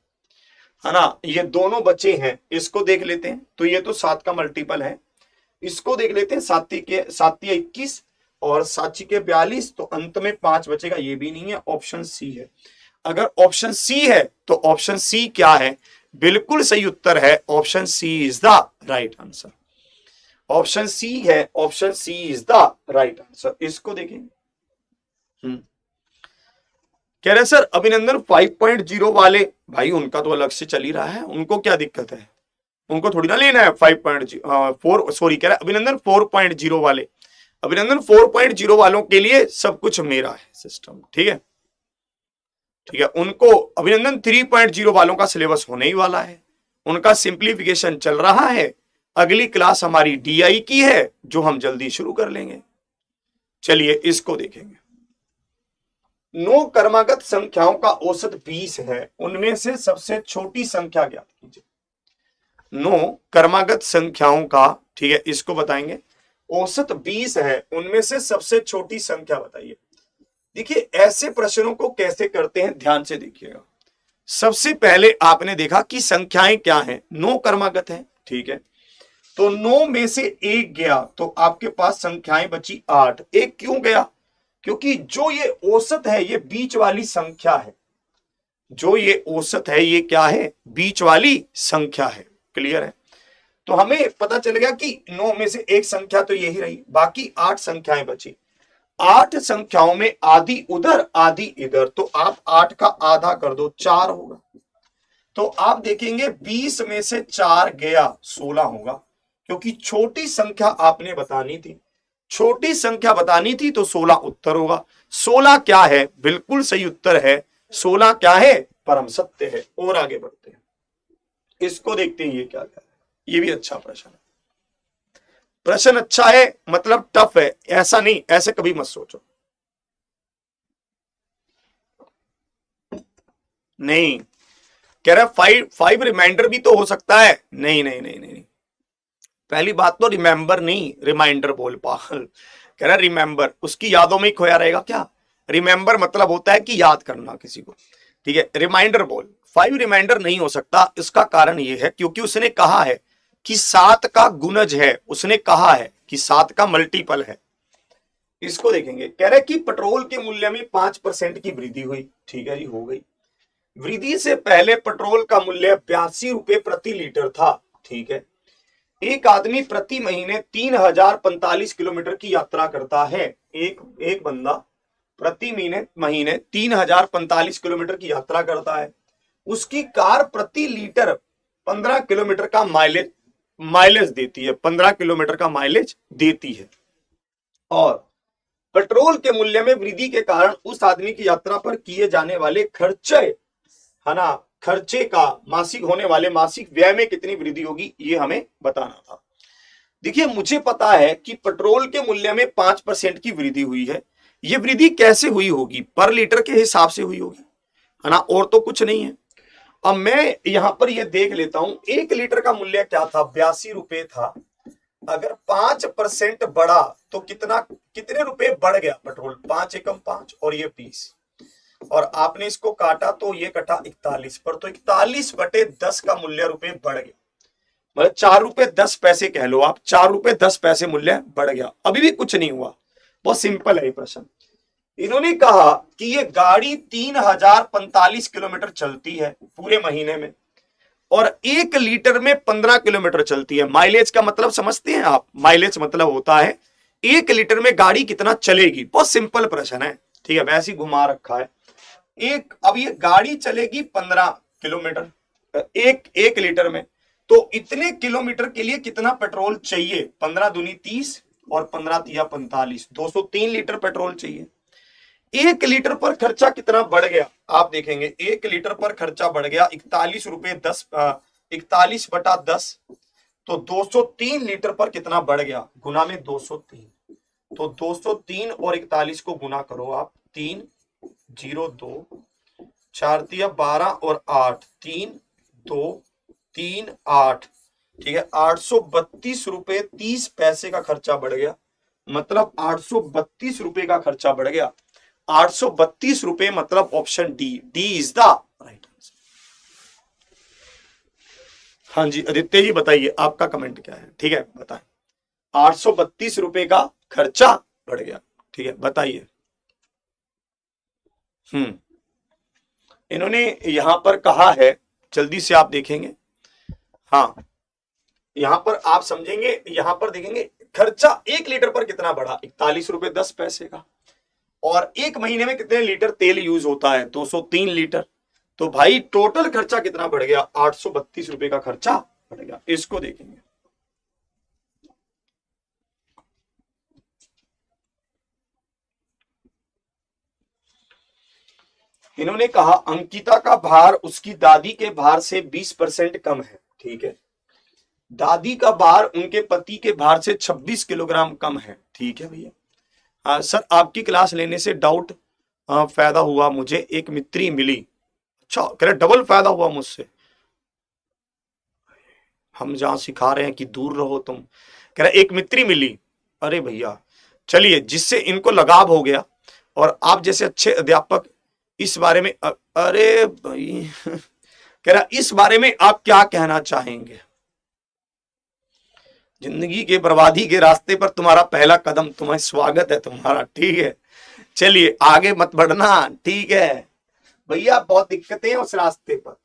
है ना, ये दोनों बचे हैं। इसको देख लेते हैं तो ये तो 7 का मल्टीपल है। इसको देख लेते हैं, 7 के 21 और 7 के 42, तो अंत में 5 बचेगा, ये भी नहीं है, ऑप्शन सी है। अगर ऑप्शन सी है तो ऑप्शन सी क्या है? बिल्कुल सही उत्तर है, option C is the right answer. Option c है, option C is the right answer. इसको देखेंगे। कह रहे सर अभिनंदन 5.0 वाले, भाई उनका तो अलग से चल ही रहा है, उनको क्या दिक्कत है, उनको थोड़ी ना लेना है 5.0 सॉरी कह रहे अभिनंदन 4.0 वाले। अभिनंदन 4.0 वालों के लिए सब कुछ मेरा है सिस्टम, ठीक है, ठीक है। उनको अभिनंदन 3.0 वालों का सिलेबस होने ही वाला है, उनका सिंप्लीफिकेशन चल रहा है। अगली क्लास हमारी डीआई की है जो हम जल्दी शुरू कर लेंगे। चलिए इसको देखेंगे। 9 क्रमागत संख्याओं का औसत 20 है, उनमें से सबसे छोटी संख्या ज्ञात कीजिए। 9 क्रमागत संख्याओं का, ठीक है, इसको बताएंगे। औसत 20 है, उनमें से सबसे छोटी संख्या बताइए। देखिए ऐसे प्रश्नों को कैसे करते हैं, ध्यान से देखिएगा। सबसे पहले आपने देखा कि संख्याएं क्या हैं, 9 क्रमागत हैं, ठीक है, तो 9 में से 1 गया तो आपके पास संख्याएं बची 8। 1 क्यों गया? क्योंकि जो ये औसत है ये बीच वाली संख्या है, जो ये औसत है ये क्या है? बीच वाली संख्या है। क्लियर है? तो हमें पता चल गया कि 9 में से 1 संख्या तो यही रही, बाकी 8 संख्याएं बची। 8 संख्याओं में आधी उधर आधी इधर, तो आप 8 का आधा कर दो, 4 होगा। तो आप देखेंगे 20 में से 4 गया, 16 होगा, क्योंकि छोटी संख्या आपने बतानी थी, छोटी संख्या बतानी थी तो 16 उत्तर होगा। 16 क्या है? बिल्कुल सही उत्तर है। 16 क्या है? परम सत्य है। और आगे बढ़ते हैं, इसको देखते हैं ये क्या है। ये भी अच्छा प्रश्न है। प्रश्न अच्छा है मतलब टफ है, ऐसा नहीं, ऐसे कभी मत सोचो। नहीं कह रहा 5 रिमाइंडर भी तो हो सकता है। नहीं नहीं नहीं नहीं, पहली बात तो रिमेंबर नहीं, रिमाइंडर बोल पागल। कह रहा रिमेंबर, उसकी यादों में ही खोया रहेगा क्या? रिमेंबर मतलब होता है कि याद करना किसी को, ठीक है। रिमाइंडर बोल, 5 रिमाइंडर नहीं हो सकता। इसका कारण यह है क्योंकि उसने कहा है कि 7 का गुणज है, उसने कहा है कि 7 का मल्टीपल है। इसको देखेंगे। कह रहे कि पेट्रोल के मूल्य में 5% की वृद्धि हुई, ठीक है जी, हो गई। वृद्धि से पहले पेट्रोल का मूल्य 82 रुपए प्रति लीटर था, ठीक है। एक आदमी प्रति महीने 3045 किलोमीटर की यात्रा करता है। एक बंदा प्रति महीने 3045 किलोमीटर की यात्रा करता है। उसकी कार प्रति लीटर 15 किलोमीटर का माइलेज देती है, 15 किलोमीटर का माइलेज देती है। और पेट्रोल के मूल्य में वृद्धि के कारण उस आदमी की यात्रा पर किए जाने वाले खर्चे, है ना, खर्चे का मासिक होने वाले मासिक व्यय में कितनी वृद्धि होगी, ये हमें बताना था। देखिए मुझे पता है कि पेट्रोल के मूल्य में 5% की वृद्धि हुई है। ये वृद्धि कैसे हुई होगी? पर लीटर के हिसाब से हुई होगी, है ना, और तो कुछ नहीं है। अब मैं यहां पर ये देख लेता हूं, 1 लीटर का मूल्य क्या था? 82 रुपए था। अगर 5% बढ़ा तो कितने रुपए बढ़ गया पेट्रोल? 5 एकम 5 और ये 20, और आपने इसको काटा तो ये कटा 41 पर, तो 41/10 का मूल्य रुपए बढ़ गया। मतलब 4 रुपए 10 पैसे कह लो आप, 4 रुपए 10 पैसे मूल्य बढ़ गया। अभी भी कुछ नहीं हुआ, बहुत सिंपल है ये प्रश्न। इन्होंने कहा कि ये गाड़ी 3045 किलोमीटर चलती है पूरे महीने में, और 1 लीटर में 15 किलोमीटर चलती है। माइलेज का मतलब समझते हैं आप? माइलेज मतलब होता है 1 लीटर में गाड़ी कितना चलेगी। बहुत सिंपल प्रश्न है, ठीक है, वैसे ही घुमा रखा है। अब ये गाड़ी चलेगी 15 किलोमीटर एक लीटर में, तो इतने किलोमीटर के लिए कितना पेट्रोल चाहिए? 15 दूनी 30 और 15 तिया 45, 203 लीटर पेट्रोल चाहिए। 1 लीटर पर खर्चा कितना बढ़ गया आप देखेंगे। 1 लीटर पर खर्चा बढ़ गया 41/10, तो 203 लीटर पर कितना बढ़ गया? गुना में 203, तो 203 और 41 को गुना करो आप, 3 0 2 4 तिया 12 और 8 3 2 3 8, ठीक है, 832 रुपए 30 पैसे का खर्चा बढ़ गया। मतलब 832 रुपए का खर्चा बढ़ गया। 832 रुपए मतलब option D, D is the right answer. हाँ जी आदित्य जी बताइए आपका कमेंट क्या है, ठीक है बताएं। 832 रुपए का खर्चा बढ़ गया, ठीक है बताइए। इन्होंने यहां पर कहा है, जल्दी से आप देखेंगे, हाँ यहां पर आप समझेंगे, यहां पर देखेंगे खर्चा 1 लीटर पर कितना बढ़ा? 41 रुपए 10 पैसे का। और 1 महीने में कितने लीटर तेल यूज होता है? 203 लीटर। तो भाई टोटल खर्चा कितना बढ़ गया? 832 रुपए का खर्चा बढ़ गया। इसको देखेंगे, इन्होंने कहा अंकिता का भार उसकी दादी के भार से 20% कम है, ठीक है। दादी का भार उनके पति के भार से 26 किलोग्राम कम है, ठीक है भैया। सर आपकी क्लास लेने से डाउट फायदा हुआ मुझे, एक मित्री मिली। अच्छा कह रहे डबल फायदा हुआ मुझसे, हम जहां सिखा रहे हैं कि दूर रहो तुम, कह रहे एक मित्री मिली। अरे भैया चलिए, जिससे इनको लगाव हो गया, और आप जैसे अच्छे अध्यापक इस बारे में अरे भाई कह रहा इस बारे में आप क्या कहना चाहेंगे? जिंदगी के बर्बादी के रास्ते पर तुम्हारा पहला कदम, तुम्हें स्वागत है तुम्हारा, ठीक है। चलिए आगे मत बढ़ना, ठीक है भैया, बहुत दिक्कतें हैं उस रास्ते पर।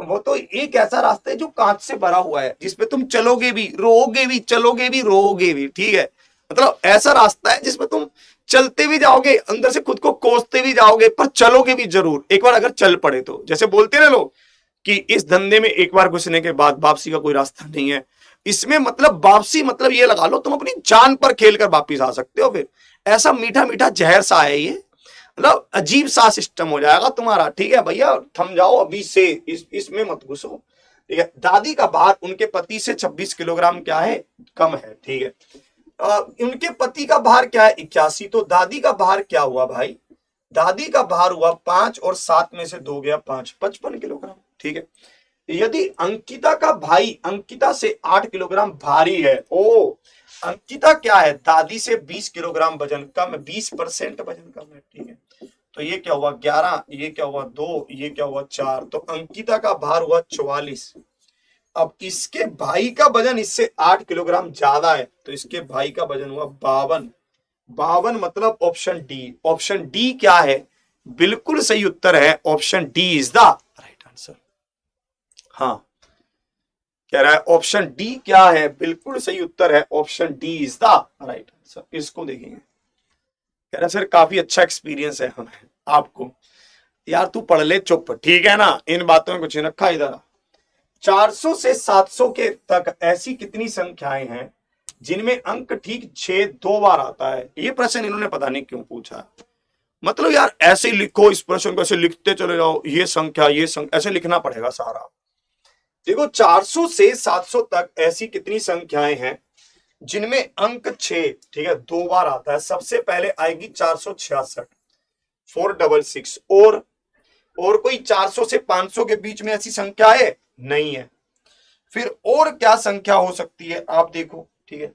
वो तो एक ऐसा रास्ता है जो कांच से भरा हुआ है, जिसपे तुम चलोगे भी रोओगे भी, चलोगे भी रोओगे भी, ठीक है। मतलब ऐसा रास्ता है जिसपे तुम चलते भी जाओगे, अंदर से खुद को कोसते भी जाओगे, पर चलोगे भी जरूर एक बार अगर चल पड़े तो। जैसे बोलते ना लोग कि इस धंधे में एक बार घुसने के बाद वापसी का कोई रास्ता नहीं है, इसमें मतलब वापसी मतलब ये लगा लो तुम अपनी जान पर खेलकर वापिस आ सकते हो। फिर ऐसा मीठा मीठा जहर सा है ये, मतलब अजीब सा सिस्टम हो जाएगा तुम्हारा, ठीक है भैया थम जाओ अभी से, इसमें मत घुसो, ठीक है। दादी का भार उनके पति से 26 किलोग्राम क्या है? कम है, ठीक है। उनके पति का भार क्या है? 81, तो दादी का भार क्या हुआ भाई? दादी का भार हुआ 5 और 7 में से 2 गया 5, 55 किलोग्राम, ठीक है। यदि अंकिता का भाई अंकिता से 8 किलोग्राम भारी है, ओ अंकिता क्या है? दादी से 20 किलोग्राम वजन कम, 20% वजन कम है, ठीक है। तो ये क्या हुआ 11, ये क्या हुआ 2, ये क्या हुआ 4, तो अंकिता का भार हुआ 44। अब इसके भाई का वजन इससे 8 किलोग्राम ज्यादा है, तो इसके भाई का वजन हुआ 52। 52 मतलब ऑप्शन डी। ऑप्शन डी क्या है? बिल्कुल सही उत्तर है option D is the right answer. हाँ कह रहा है ऑप्शन डी क्या है? बिल्कुल सही उत्तर है option D is the right answer. इसको देखेंगे, कह रहा सर काफी अच्छा एक्सपीरियंस है हमें आपको। यार तू पढ़ ले चुप, ठीक है ना, इन बातों में कुछ नहीं रखा इधर। 400 से 700 के तक ऐसी कितनी संख्याएं हैं जिनमें अंक ठीक 6 2 बार आता है? ये प्रश्न इन्होंने पता नहीं क्यों पूछा। मतलब यार ऐसे लिखो इस प्रश्न को, ऐसे लिखते चले जाओ, ये संख्या ऐसे लिखना पड़ेगा सारा। देखो 400 से 700 तक ऐसी कितनी संख्याएं हैं जिनमें अंक 6, ठीक है, 2 बार आता है। सबसे पहले आएगी 466 466, और कोई 400 से 500 के बीच में ऐसी संख्या है? नहीं है। फिर और क्या संख्या हो सकती है आप देखो, ठीक है।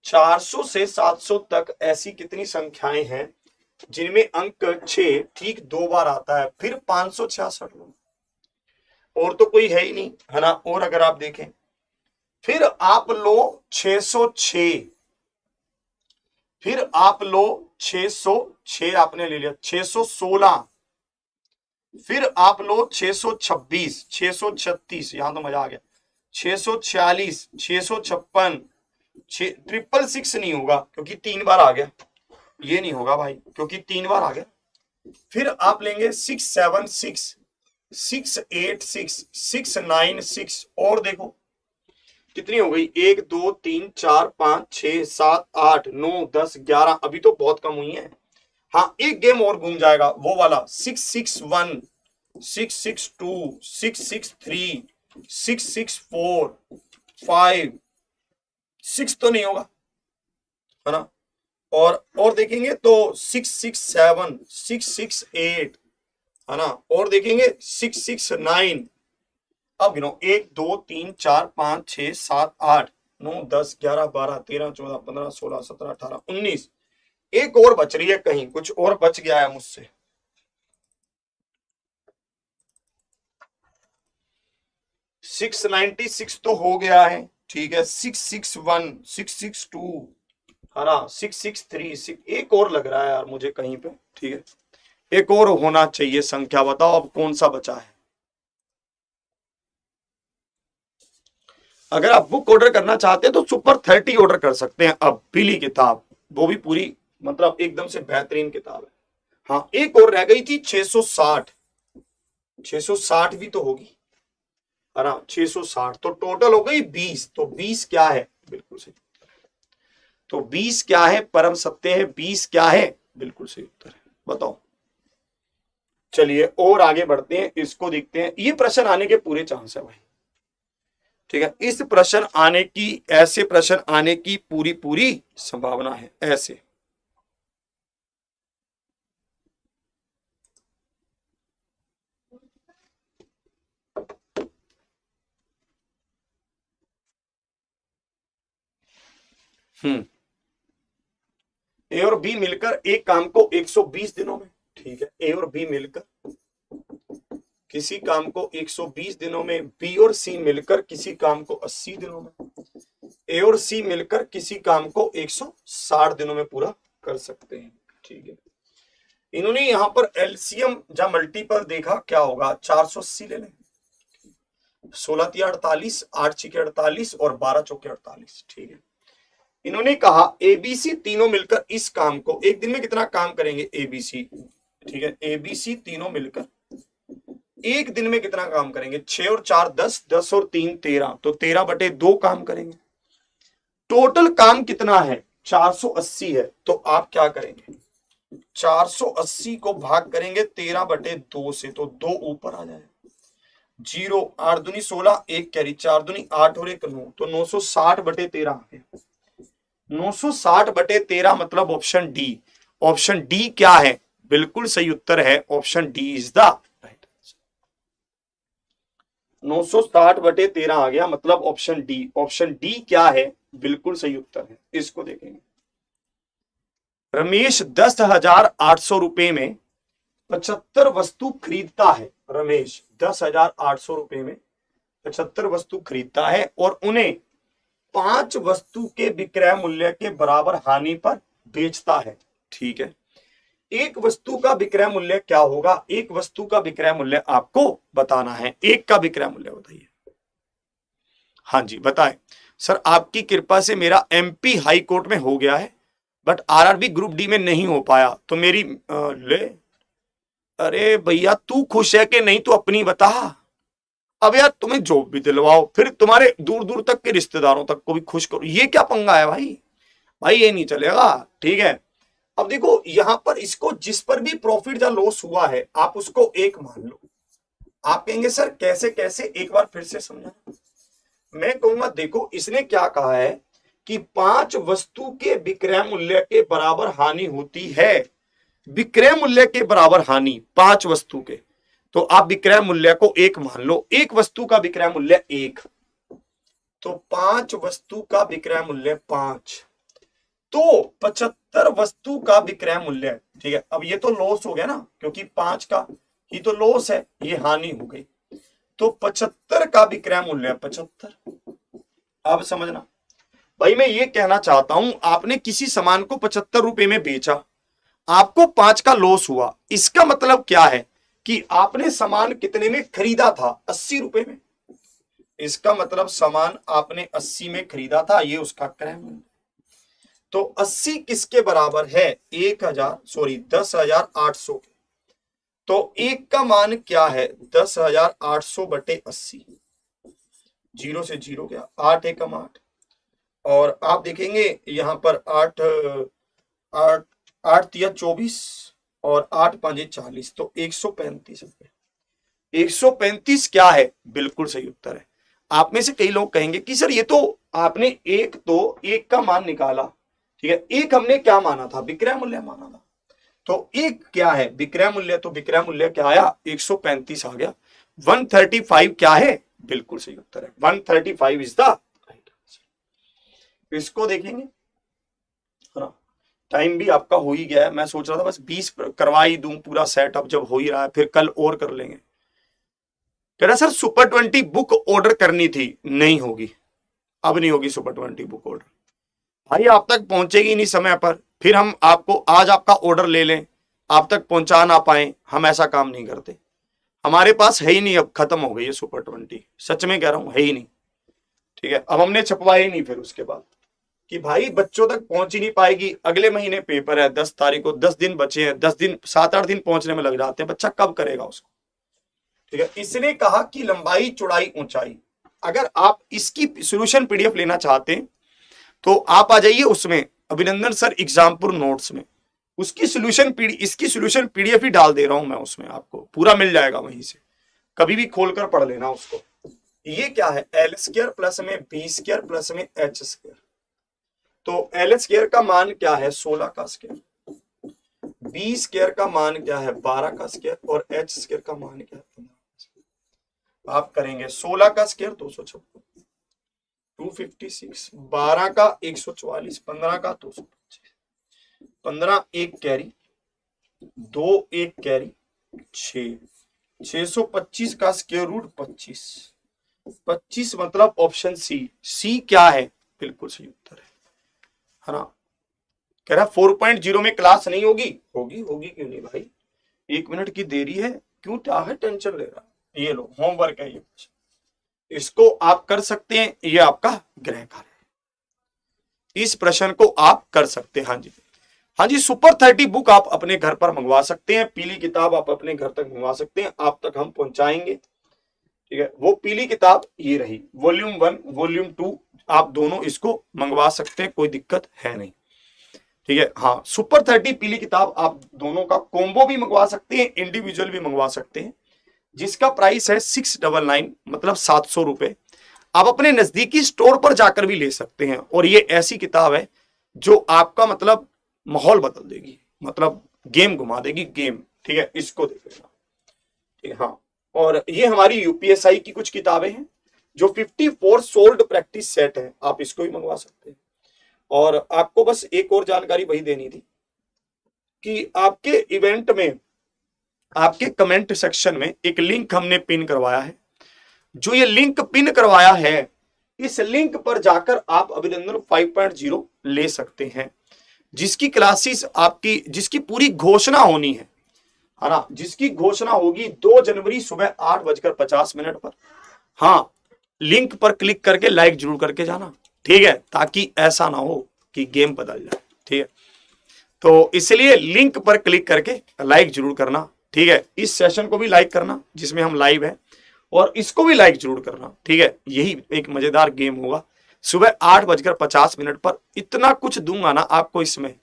400 से 700 तक ऐसी कितनी संख्याएं हैं जिनमें अंक 6 ठीक 2 बार आता है, फिर 566 लोग, और तो कोई है ही नहीं, है ना। और अगर आप देखें, फिर आप लो 606, फिर आप लो 606 आपने ले लिया, 616, फिर आप लो 626, 636, यहां तो मजा आ गया, 646, 656, 666 नहीं होगा क्योंकि 3 बार आ गया, ये नहीं होगा भाई क्योंकि 3 बार आ गया। फिर आप लेंगे 676, 686, 696, और देखो कितनी हो गई, 1 2 3 4 5 6 7 8 9 10 11, अभी तो बहुत कम हुई है। हाँ, एक गेम और घूम जाएगा, वो वाला 661, 662, 663, 664, 5, 6 तो नहीं होगा, है ना। और देखेंगे तो 667, 668, है ना। और देखेंगे 669, अब गिनो 1 2 3 4 5 6 7 8 9 10 11 12 13 14 15 16 17 18 19, एक और बच रही है, कहीं कुछ और बच गया है मुझसे। 696 तो हो गया है, ठीक है। 661, 662, है ना, 663, एक और लग रहा है यार मुझे कहीं पे, ठीक है, एक और होना चाहिए संख्या, बताओ अब कौन सा बचा है। अगर आप बुक ऑर्डर करना चाहते हैं तो सुपर 30 ऑर्डर कर सकते हैं, अब पीली किताब, वो भी पूरी मतलब एकदम से बेहतरीन किताब है। हाँ, एक और रह गई थी 660, 660 भी तो होगी, है ना, 660, तो टोटल हो गई 20, तो 20 क्या है, बिल्कुल सही, तो 20 क्या है, परम सत्य है, 20 क्या है, बिल्कुल सही उत्तर है, बताओ। चलिए और आगे बढ़ते हैं, इसको देखते हैं, ये प्रश्न आने के पूरे चांस है भाई, ठीक है, इस प्रश्न आने की, ऐसे प्रश्न आने की पूरी पूरी संभावना है, ऐसे। ए और बी मिलकर एक काम को 120 दिनों में, ठीक है, ए और बी मिलकर किसी काम को 120 दिनों में, बी और सी मिलकर किसी काम को 80 दिनों में, ए और सी मिलकर किसी काम को 160 दिनों में पूरा कर सकते हैं, ठीक है। इन्होंने यहां पर एलसीएम या मल्टीपल देखा, क्या होगा, 480 ले लें, 16 × 48, 8 × 48 और 12 × 48, ठीक है। इन्होंने कहा एबीसी तीनों मिलकर इस काम को एक दिन में कितना काम करेंगे, एबीसी, ठीक है, एबीसी तीनों मिलकर एक दिन में कितना काम करेंगे, 6 और 4 10, 10 और 3 13, तो 13/2 काम करेंगे। टोटल काम कितना है, 480 है, तो आप क्या करेंगे, 480 को भाग करेंगे 13/2 से, तो 2 ऊपर आ जाएगा, 0, 8 दूनी 16, 1 कैरी, 4 दूनी 8 और 1 9, तो 960/13 आ गया। 960/13 मतलब ऑप्शन डी, ऑप्शन डी क्या है, बिल्कुल सही उत्तर है, option D is the right answer. 960/13 आ गया, मतलब ऑप्शन डी, ऑप्शन डी क्या है, बिल्कुल सही उत्तर है। इसको देखेंगे, रमेश 10,800 रुपए में 75 वस्तु खरीदता है, रमेश 10,800 रुपए में 75 वस्तु खरीदता है और उन्हें 5 वस्तु के विक्रय मूल्य के बराबर हानि पर बेचता है, ठीक है। एक वस्तु का विक्रय मूल्य क्या होगा, एक वस्तु का विक्रय मूल्य आपको बताना है, एक का विक्रय मूल्य बताइए। हाँ जी बताएं। सर आपकी कृपा से मेरा एमपी हाई कोर्ट में हो गया है बट आरआरबी ग्रुप डी में नहीं हो पाया, तो मेरी ले, अरे भैया तू खुश है कि नहीं, तू अपनी बता। अब यार तुम्हें जॉब भी दिलवाओ, फिर तुम्हारे दूर दूर तक के रिश्तेदारों तक को भी खुश करो, ये क्या पंगा है भाई, भाई ये नहीं चलेगा, ठीक है। अब देखो यहां पर इसको जिस पर भी प्रॉफिट या लॉस हुआ है आप उसको एक मान लो। आप कहेंगे सर कैसे कैसे, एक बार फिर से समझा। मैं कहूंगा देखो इसने क्या कहा है कि 5 वस्तु के विक्रय मूल्य के बराबर हानि होती है, विक्रय मूल्य के बराबर हानि 5 वस्तु के, तो आप विक्रय मूल्य को 1 मान लो, एक वस्तु का विक्रय मूल्य 1, तो 5 वस्तु का विक्रय मूल्य 5, तो 75 वस्तु का विक्रय मूल्य। ठीक है, अब ये तो लॉस हो गया ना, क्योंकि 5 का ही तो लॉस है, ये हानि हो गई। तो 75 का विक्रय मूल्य 75। अब समझना भाई, मैं ये कहना चाहता हूं, आपने किसी सामान को 75 रुपए में बेचा, आपको 5 का लॉस हुआ। इसका मतलब क्या है कि आपने सामान कितने में खरीदा था? 80 रुपए में। इसका मतलब सामान आपने 80 में खरीदा था, ये उसका क्रय मूल्य। तो 80 किसके बराबर है? 10,800 के। तो एक का मान क्या है? 10,800 बटे 80। 0 से 0 गया, 8 एकम 8। और आप देखेंगे यहां पर 8 तिया 24 और 8 5 40, तो 135 रुपए। 135 क्या है? बिल्कुल सही उत्तर है। आप में से कई लोग कहेंगे कि सर ये तो आपने एक का मान निकाला, ठीक है, एक हमने क्या माना था? विक्रय मूल्य माना था। तो एक क्या है? विक्रय मूल्य। तो विक्रय मूल्य क्या आया? 135 आ गया। 135 क्या है? बिल्कुल सही उत्तर है, 135 इज द राइट आंसर। इसको देखेंगे, है ना। टाइम भी आपका हो ही गया है, मैं सोच रहा था बस 20 करवा ही दूं पूरा सेटअप, जब हो ही रहा है फिर कल और कर लेंगे। कह रहा सर सुपर 20 बुक ऑर्डर करनी थी, नहीं होगी, अब नहीं होगी सुपर 20 बुक ऑर्डर। भाई आप तक पहुंचेगी नहीं समय पर, फिर हम आपको आज आपका ऑर्डर ले लें, आप तक पहुंचा ना पाए, हम ऐसा काम नहीं करते। हमारे पास है ही नहीं, अब खत्म हो गई है सुपर 20, सच में कह रहा हूं, है ही नहीं। ठीक है, अब हमने छपवाया ही नहीं फिर उसके बाद कि भाई बच्चों तक पहुंच ही नहीं पाएगी। अगले महीने पेपर है 10 तारीख को, 10 दिन बचे हैं, 10 दिन 7-8 दिन पहुंचने में लग जाते हैं, बच्चा कब करेगा उसको। ठीक है, इसने कहा कि लंबाई चौड़ाई ऊंचाई। अगर आप इसकी सोल्यूशन पीडीएफ लेना चाहते हैं तो आप आ जाइए उसमें, अभिनंदन सर एग्जामपुर नोट्स में, उसकी इसकी सोल्यूशन पीडीएफ ही डाल दे रहा हूं मैं उसमें, आपको पूरा मिल जाएगा वहीं से, कभी भी खोलकर पढ़ लेना उसको। ये क्या है? एल स्क्वायर प्लस में बी स्क्वायर प्लस में एच स्क्वायर। तो एल स्क्वायर का मान क्या है? 16 का स्क्वायर। बी स्क्वायर का मान क्या है? 12 का स्क्वायर। और एच स्क्वायर का मान क्या है? 15 का स्क्वायर। आप करेंगे 16 का स्क्वायर 256, 256, 12 का 144, 15 का 225, 15 एक कैरी, 2 एक कैरी, 6, 625 का स्क्वायर रूट 25, 25 मतलब ऑप्शन सी। सी क्या है? बिल्कुल सही उत्तर है ना। कह रहा 4.0 में क्लास नहीं होगी, होगी होगी, क्यों नहीं भाई, 1 मिनट की देरी है, क्यों क्या है टेंशन ले रहा? ये लो होमवर्क है, ये इसको आप कर सकते हैं, ये आपका गृह कार्य है, इस प्रश्न को आप कर सकते हैं। हाँ जी, हाँ जी, सुपर 30 बुक आप अपने घर पर मंगवा सकते हैं, पीली किताब आप अपने घर तक मंगवा सकते हैं, आप तक हम पहुंचाएंगे। ठीक है, वो पीली किताब ये रही, वॉल्यूम 1 वॉल्यूम 2 आप दोनों इसको मंगवा सकते हैं, कोई दिक्कत है नहीं। ठीक है, हाँ, सुपर 30 पीली किताब आप दोनों का कॉम्बो भी मंगवा सकते हैं, इंडिविजुअल भी मंगवा सकते हैं, जिसका प्राइस है 699 मतलब 700 रुपए। आप अपने नजदीकी स्टोर पर जाकर भी ले सकते हैं, और ये ऐसी किताब है जो आपका मतलब माहौल बदल देगी, मतलब गेम घुमा देगी, गेम। ठीक है, इसको देख लेना। ठीक है, हाँ, और ये हमारी यूपीएसआई की कुछ किताबें हैं जो 54 सोल्ड प्रैक्टिस सेट है, आप इसको भी मंगवा सकते हैं। और आपको बस एक और जानकारी वही देनी थी कि आपके इवेंट में, आपके कमेंट सेक्शन में एक लिंक हमने पिन करवाया है, जो ये लिंक पिन करवाया है, इस लिंक पर जाकर आप अभिनंदन 5.0 ले सकते हैं, जिसकी क्लासेस आपकी, जिसकी पूरी घोषणा होनी है ना, जिसकी घोषणा होगी 2 जनवरी सुबह 8:50 पर। हाँ, लिंक पर क्लिक करके लाइक जरूर करके जाना, ठीक है, ताकि ऐसा ना हो कि गेम बदल जाए। ठीक है, तो इसलिए लिंक पर क्लिक करके लाइक जरूर करना। ठीक है, इस सेशन को भी लाइक करना जिसमें हम लाइव हैं, और इसको भी लाइक जरूर करना। ठीक है, यही एक मजेदार गेम होगा सुबह 8:50 पर। इतना कुछ दूंगा ना आपको इसमें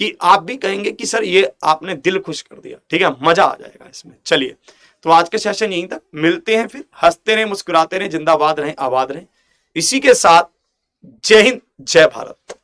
कि आप भी कहेंगे कि सर ये आपने दिल खुश कर दिया। ठीक है, मजा आ जाएगा इसमें। चलिए, तो आज के सेशन यहीं तक, मिलते हैं फिर। हंसते रहें, मुस्कुराते रहें, जिंदाबाद रहें, आबाद रहें। इसी के साथ जय हिंद, जय भारत।